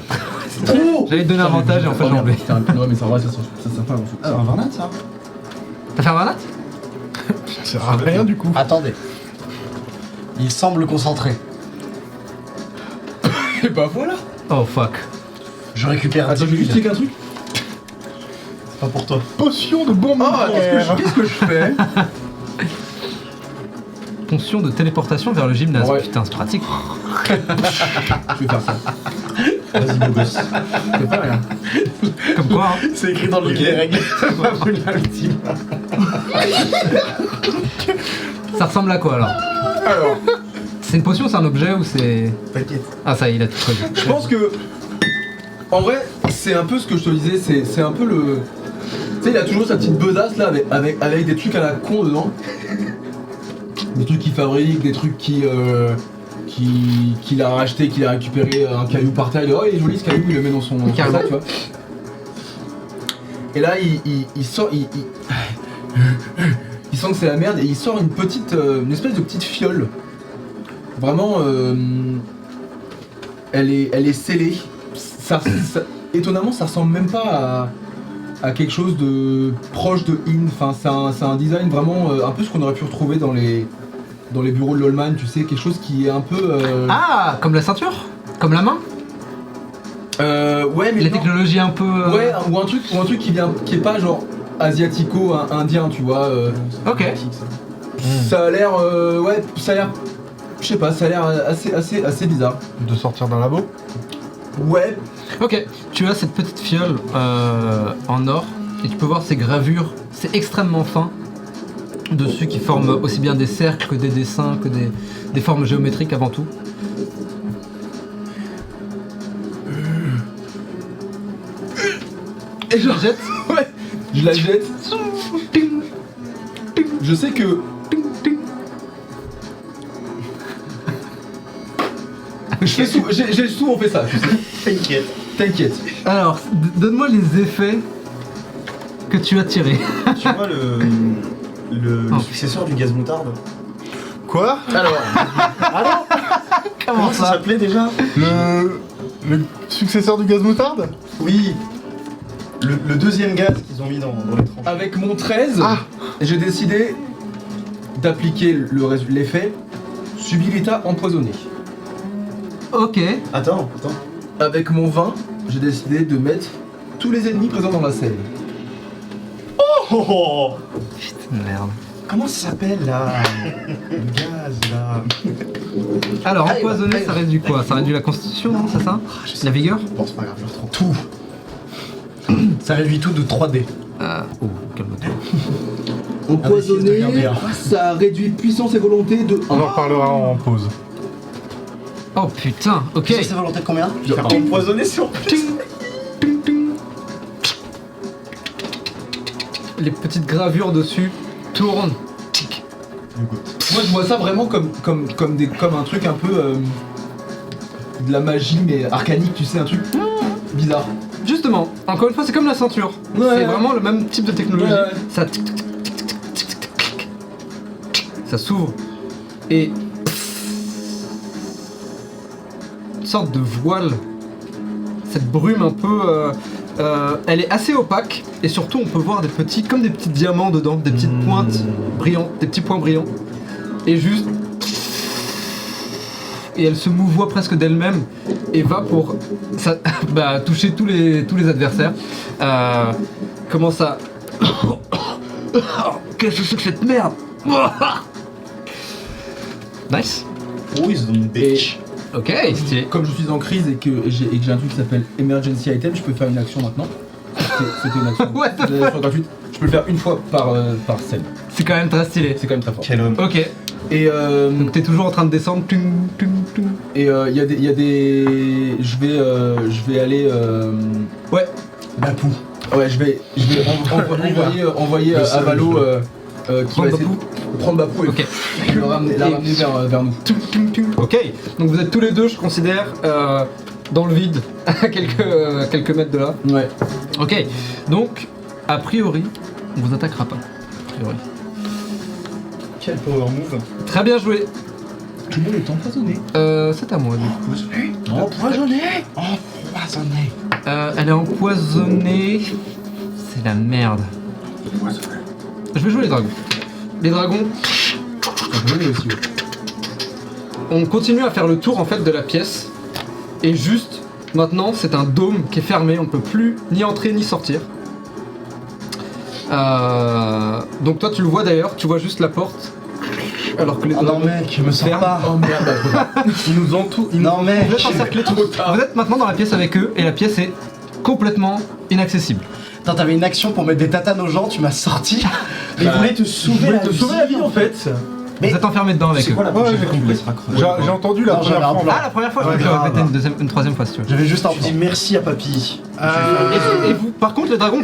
Oh. J'allais te donner un avantage et en fait j'ai enlevé. Ouais, mais ça va, ça sert pas à grand chose. C'est un Varnat, ça? T'as fait un Varnat? Ça sert à rien du coup. Attendez. Il semble concentré. Et bah voilà. Oh fuck. Je récupère Attends, je vais juste 10 checker un truc. Pas pour toi. Potion de bombe Ah, qu'est-ce que je fais? Potion de téléportation vers le gymnase. Ouais. Putain, c'est pratique. Je vais faire ça. Vas-y, beau gosse. C'est pas rien. Comme quoi, hein. C'est écrit dans le livre des règles. Pas voulu l'ultime. Ça ressemble à quoi alors? Alors, C'est une potion, c'est un objet ou c'est... T'inquiète. Ah ça y est, il a tout prévu. je pense que. En vrai, c'est un peu ce que je te disais, c'est un peu le. Tu sais, il a toujours sa petite besace là avec des trucs à la con dedans. Des trucs qu'il fabrique, des trucs qu'il a racheté, qu'il a récupéré un caillou par terre, il dit oh il est joli ce caillou, il le met dans son Carrément. sac, tu vois. Et là il sort, il sent que c'est la merde et il sort une espèce de petite fiole. Vraiment, elle est scellée. Étonnamment, ça ressemble même pas à quelque chose de proche de In. Enfin, c'est un design vraiment un peu ce qu'on aurait pu retrouver dans les bureaux de Lolman, tu sais, quelque chose qui est un peu. Ah, comme la ceinture? Comme la main? Ouais, mais Les non. technologies un peu... Ouais, ou un truc qui est pas genre asiatico-indien, tu vois. Ok. Ça a l'air, ouais, ça a l'air, je sais pas, ça a l'air assez bizarre. De sortir d'un labo. Ouais. Ok, tu as cette petite fiole en or et tu peux voir ces gravures, c'est extrêmement fin dessus qui forment aussi bien des cercles que des dessins, que des formes géométriques avant tout. Et je la jettes. Ouais. Je la jette. Je sais que. J'ai souvent fait ça, tu sais. T'inquiète. T'inquiète. Alors, donne-moi les effets que tu as tirés. Tu vois le Oh. successeur du gaz moutarde? Quoi Alors. Comment ça s'appelait déjà? Le successeur du gaz moutarde Oui. Le deuxième gaz qu'ils ont mis dans les tranches. Avec mon 13, Ah. j'ai décidé d'appliquer l'effet Subilita empoisonné. Ok. Attends. Avec mon 20, j'ai décidé de mettre tous les ennemis présents dans la scène. Oh, Merde. comment ça s'appelle là? Le gaz là. Alors, empoisonné, ça réduit quoi? Ça réduit la constitution, non? C'est ça? La vigueur? Bon, c'est pas grave, je retrouve. Tout. Ça réduit tout de 3D. Oh, calme-toi. Empoisonné, Ah, mais si, ça devient bien. ça réduit puissance et volonté de 1. On en reparlera en pause. Oh putain, ok. Tu sais sa volonté de combien? Je vais faire empoisonner sur plus. Ting, ting, ting. Les petites gravures dessus tournent. Tic. Moi je vois ça vraiment comme un truc un peu de la magie mais arcanique, tu sais, un truc bizarre. Justement, encore une fois, c'est comme la ceinture. Ouais. C'est vraiment le même type de technologie. Ouais. Ça tic, tic, tic, tic, tic, tic, tic, tic. Ça s'ouvre et une sorte de voile. Cette brume un peu, elle est assez opaque et surtout on peut voir des petits diamants dedans, des petites pointes brillantes, des petits points brillants. Et juste et elle se mouvoie presque d'elle-même et va pour toucher tous les adversaires. Commence à... Qu'est-ce que c'est que cette merde? Nice. Poison bitch. Ok, stylé. Comme je suis en crise et que j'ai un truc qui s'appelle Emergency Item, je peux faire une action maintenant. C'était une action. Ouais. C'était une action gratuite. Je peux le faire une fois par scène. C'est quand même très stylé. C'est quand même très fort. Quel homme. Ok, Et donc t'es toujours en train de descendre. il y a des je vais aller ouais. Bapou. Ouais, je vais envoyer Avalo qui va essayer de prendre Bapou et Ok. la ramener vers nous. Ok, donc vous êtes tous les deux, je considère, dans le vide, à quelques mètres de là. Ouais. Ok, donc, a priori, on vous attaquera pas. A priori. Quel power move. Très bien joué. Tout le monde est empoisonné. C'est à moi, du coup. Empoisonné. Empoisonné. Elle est empoisonnée. C'est la merde. Je vais jouer les dragons. Les dragons, Empoisonné aussi. Ouais. on continue à faire le tour en fait de la pièce. Et juste, maintenant, c'est un dôme qui est fermé. On ne peut plus ni entrer ni sortir. Donc toi, tu le vois d'ailleurs. Tu vois juste la porte. Alors que les Oh non dragons mec, je me sens ferment. pas. Oh merde. Ils nous entourent. Non mec. Vous êtes encerclés tous. Vous êtes maintenant dans la pièce avec eux. Et la pièce est complètement inaccessible. Attends, t'avais une action pour mettre des tatanes aux gens, tu m'as sorti. Mais Bah, ils voulaient te sauver la vie en fait. Mais- Vous êtes enfermés dedans avec C'est eux. quoi la Ouais, prochaine j'ai fois que compris. je me laisse raccrocher? J'ai entendu la Non, j'avais première un fois. plan. Ah, la première fois, Ouais, je peux grave. répéter une troisième fois si tu veux. J'avais juste un Je dis plan. merci à papy. Et vous, par contre, les dragons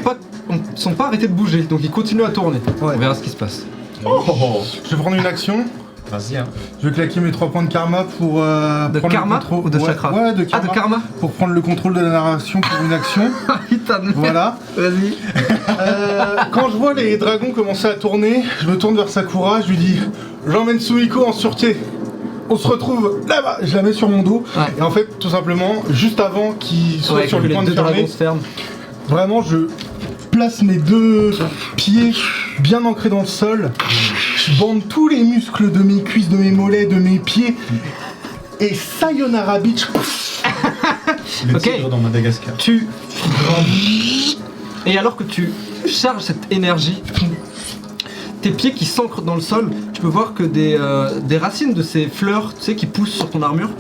sont pas arrêtés de bouger, donc ils continuent à tourner. On verra ce qui se passe. Je vais prendre une action. Vas-y, hein. Je vais claquer mes 3 points de karma pour De prendre karma le contrôle. ou de Ouais, chakra? Ouais, de Ah, karma. de karma. Pour prendre le contrôle de la narration pour une action. Putain de merde. Voilà. Vas-y. Quand je vois les dragons commencer à tourner, je me tourne vers Sakura, je lui dis j'emmène Suiko en sûreté. On se retrouve là-bas, je la mets sur mon dos. Ouais. Et en fait, tout simplement, juste avant qu'il soit Ouais, sur que le les point de deux dragons fermer, se ferment. vraiment je place mes 2 pieds bien ancrés dans le sol. Je bande tous les muscles de mes cuisses, de mes mollets, de mes pieds. Et sayonara bitch. Le Ok. tigre dans Madagascar. Tu. Et alors que tu charges cette énergie, tes pieds qui s'ancrent dans le sol, tu peux voir que des racines de ces fleurs, tu sais, qui poussent sur ton armure,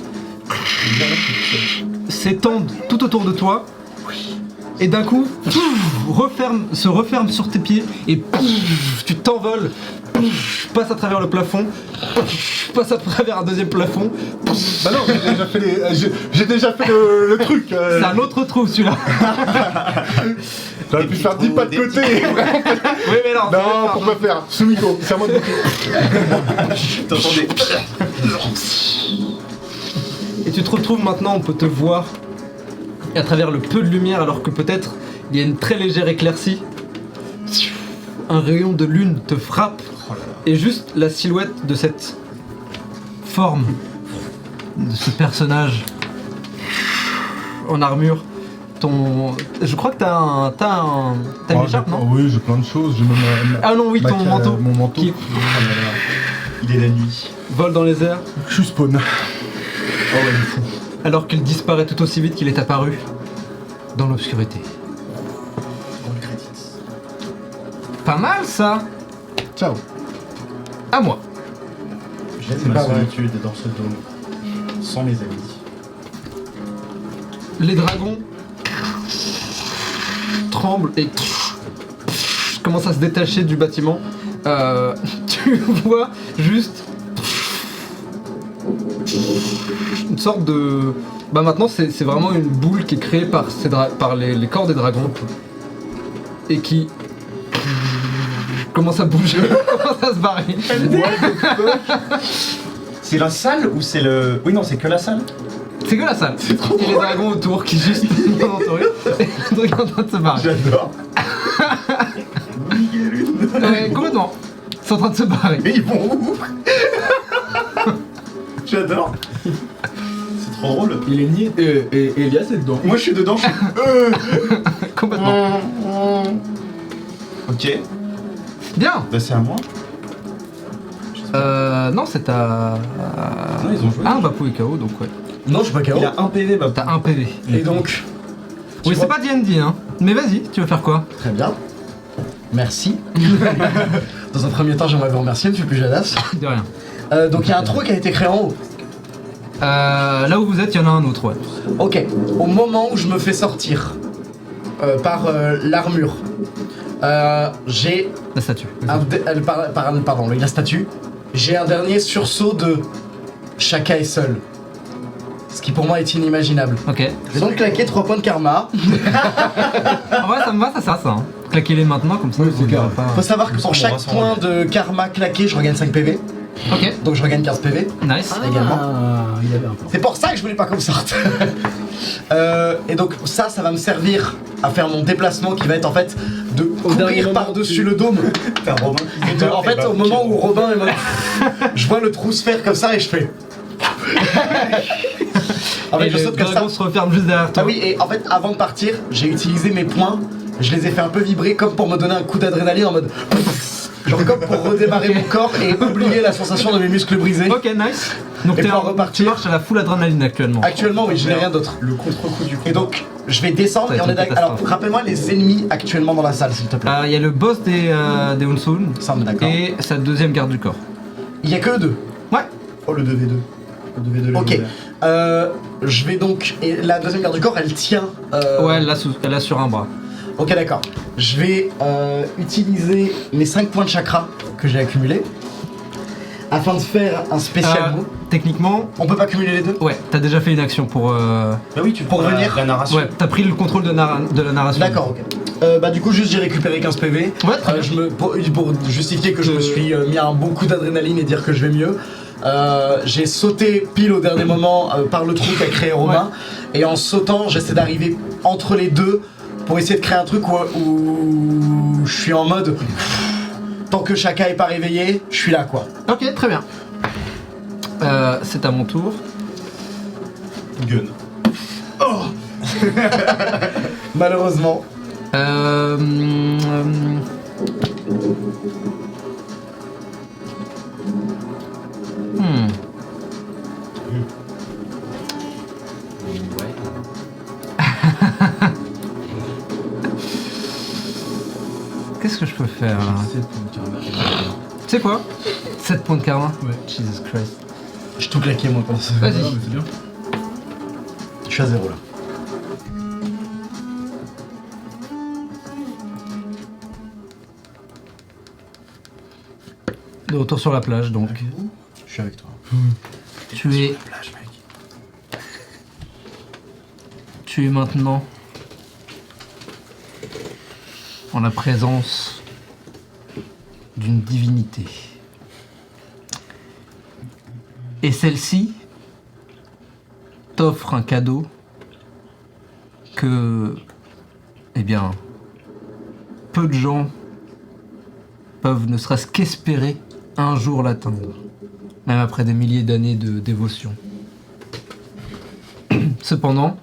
s'étendent tout autour de toi. Et d'un coup, se referment sur tes pieds et tu t'envoles, passes à travers le plafond, passes à travers un deuxième plafond. Bah non, j'ai déjà fait le truc. C'est un autre trou celui-là. J'aurais pu faire 10 pas de côté. Oui mais non. Non, pour pas faire. Sumiko, c'est à moi de boucler. T'entendais? Et tu te retrouves maintenant, on peut te voir à travers le peu de lumière alors que peut-être il y a une très légère éclaircie. Un rayon de lune te frappe et juste la silhouette de cette forme, de ce personnage en armure. Je crois que t'as une écharpe, non? Oui, j'ai plein de choses. J'ai même Ah non, oui, ton manteau. Mon manteau. Qui Il est la nuit. vole dans les airs Je suis spawn. alors qu'il disparaît tout aussi vite qu'il est apparu dans l'obscurité. Pas mal ça. Ciao. À moi. J'aime C'est ma pas vrai. solitude dans ce dôme. Sans mes amis. Les dragons tremblent et commencent à se détacher du bâtiment. Tu vois juste une sorte de... Bah maintenant c'est vraiment une boule qui est créée par, par les corps des dragons et qui commence à bouger, commence à se barrer. C'est la salle ou c'est le. Oui, non, c'est que la salle. C'est que la salle. Et les dragons autour qui juste sont entourés et le truc est en train de se barrer. J'adore. Complètement. C'est en train de se barrer. Mais ils vont où? J'adore. C'est trop drôle. Il est nié et Elias est dedans. Moi je suis dedans, je suis. Complètement. Ok. Bien. Bah c'est à moi. Non, c'est à... Non, ils ont joué. Ah, Bapou et KO, donc ouais. Non, je suis pas KO. Il a 1 PV, bah T'as un PV. Et donc. tu Oui, c'est vois- pas D&D, hein. Mais vas-y, tu veux faire quoi? Très bien. Merci. Dans un premier temps, j'aimerais vous remercier, monsieur Pujadas. De rien. Donc il y a un trou qui a été créé en haut. Là où vous êtes, il y en a un autre, ouais. Ok. Au moment où je me fais sortir par l'armure, j'ai La statue. pardon, la statue. J'ai un dernier sursaut de Shaka est seul. Ce qui pour moi est inimaginable. Ok. Je vais donc claquer 3 points de karma. En vrai, ça me va, ça. Hein. Claquez-les maintenant, comme ça, Oui, vous c'est verrez clair. pas. Faut savoir que pour chaque rassemble. point de karma claqué, je regagne 5 PV. Ok, Donc je regagne 15 PV. nice. Également. il avait un plan. C'est pour ça que je voulais pas qu'on me sorte. Et donc ça va me servir à faire mon déplacement qui va être en fait de dernier courir moment, par-dessus le dôme. t'as Romain qui Et en fait, au moment où Robin est mort, je vois le trou se faire comme ça et je fais. En fait, Et je le saute comme ça. dragon se referme juste derrière toi. Ah oui, et en fait, avant de partir, j'ai utilisé mes points. Je les ai fait un peu vibrer comme pour me donner un coup d'adrénaline en mode. Genre comme pour redémarrer mon corps et oublier la sensation de mes muscles brisés. Ok, nice. Donc Et t'es pour en tu repartir- marches à la full adrénaline actuellement. Actuellement, oui, je n'ai rien d'autre. Le contre-coup du coup. Et donc, je vais descendre Ça et va on est être une d'accord. Alors, catastrophe. rappelle-moi les ennemis actuellement dans la salle, s'il te plaît. Il y a le boss des Unsoul Ça, on est d'accord. et sa deuxième garde du corps. Il y a que eux deux. Ouais. Oh, le 2v2. Le 2v2, le Ok. légendaire. Je vais donc. Et la deuxième garde du corps, elle tient. Ouais, elle l'a sur un bras. Ok, d'accord. Je vais utiliser mes 5 points de chakra que j'ai accumulés afin de faire un spécial move. Techniquement, On peut pas cumuler les deux? ouais, t'as déjà fait une action pour. Bah oui, tu Pour prends venir. la narration. Ouais, t'as pris le contrôle de la narration. D'accord, ok. Bah, du coup, juste j'ai récupéré 15 PV. Ouais, très bien. Pour justifier que je me suis mis un bon coup d'adrénaline et dire que je vais mieux. J'ai sauté pile au dernier moment par le trou qu'a créé Romain. Et en sautant, j'essaie d'arriver entre les deux pour essayer de créer un truc où je suis en mode. Tant que Shaka est pas réveillé, je suis là quoi. Ok, très bien. C'est à mon tour. Gun. Malheureusement. Hmm. Qu'est-ce que je peux faire là? Tu sais quoi? 7 points de karma? Ouais. Jesus Christ. J'ai tout claqué moi pour ça. Vas-y. C'est bien. Je suis à 0 là. De retour sur la plage donc. Je suis avec toi. Tu es maintenant en la présence d'une divinité. Et celle-ci t'offre un cadeau que, eh bien, peu de gens peuvent ne serait-ce qu'espérer un jour l'atteindre, même après des milliers d'années de dévotion. Cependant,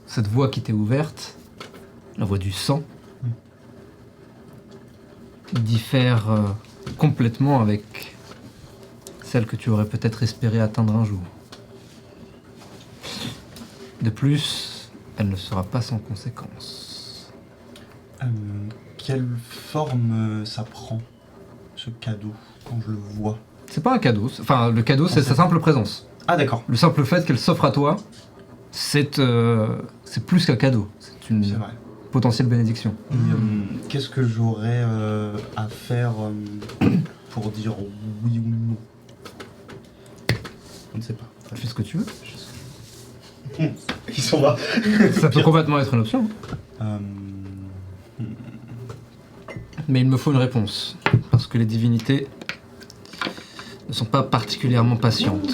cette voie qui t'est ouverte, la voie du sang, diffère complètement avec celle que tu aurais peut-être espéré atteindre un jour. De plus, elle ne sera pas sans conséquences. Quelle forme ça prend, ce cadeau, quand je le vois? C'est pas un cadeau, enfin le cadeau c'est sa simple présence. Ah d'accord, Le simple fait qu'elle s'offre à toi, c'est plus qu'un cadeau, c'est une c'est vrai. potentielle bénédiction. Et, qu'est-ce que j'aurais à faire pour dire oui ou non? Je ne sais pas. Tu fais ce que tu veux. Ils sont là. Ça peut complètement être une option. Mais il me faut une réponse, parce que les divinités ne sont pas particulièrement patientes.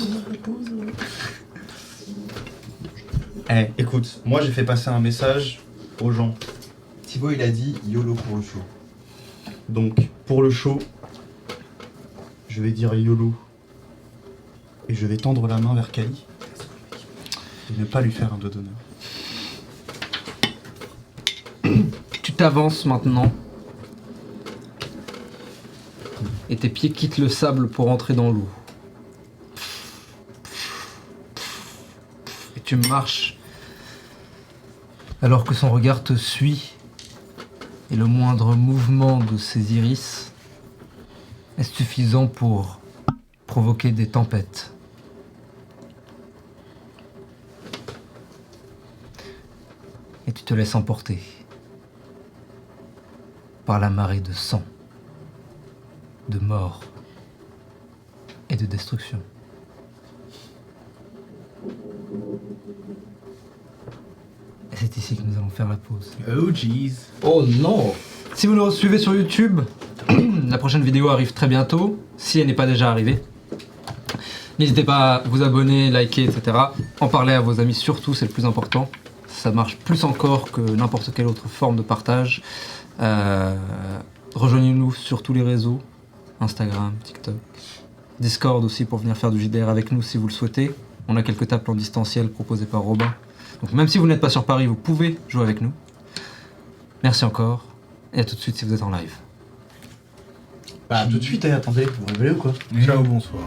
Écoute, moi j'ai fait passer un message aux gens. Thibaut, il a dit YOLO pour le show. Donc, pour le show, je vais dire YOLO. Et je vais tendre la main vers Kali. Et ne pas lui faire un doigt d'honneur. Tu t'avances maintenant. Et tes pieds quittent le sable pour entrer dans l'eau. tu marches alors que son regard te suit et le moindre mouvement de ses iris est suffisant pour provoquer des tempêtes. Et tu te laisses emporter par la marée de sang, de mort et de destruction. Et c'est ici que nous allons faire la pause. Oh jeez. Oh non. Si vous nous suivez sur YouTube, la prochaine vidéo arrive très bientôt, si elle n'est pas déjà arrivée. N'hésitez pas à vous abonner, liker, etc. En parler à vos amis surtout, c'est le plus important. Ça marche plus encore que n'importe quelle autre forme de partage. Rejoignez-nous sur tous les réseaux, Instagram, TikTok, Discord aussi pour venir faire du JDR avec nous si vous le souhaitez. On a quelques tables en distanciel proposées par Robin. Donc même si vous n'êtes pas sur Paris, vous pouvez jouer avec nous. Merci encore, et à tout de suite si vous êtes en live. Bah tout de suite, attendez, vous révélez ou quoi? Ciao, bonsoir.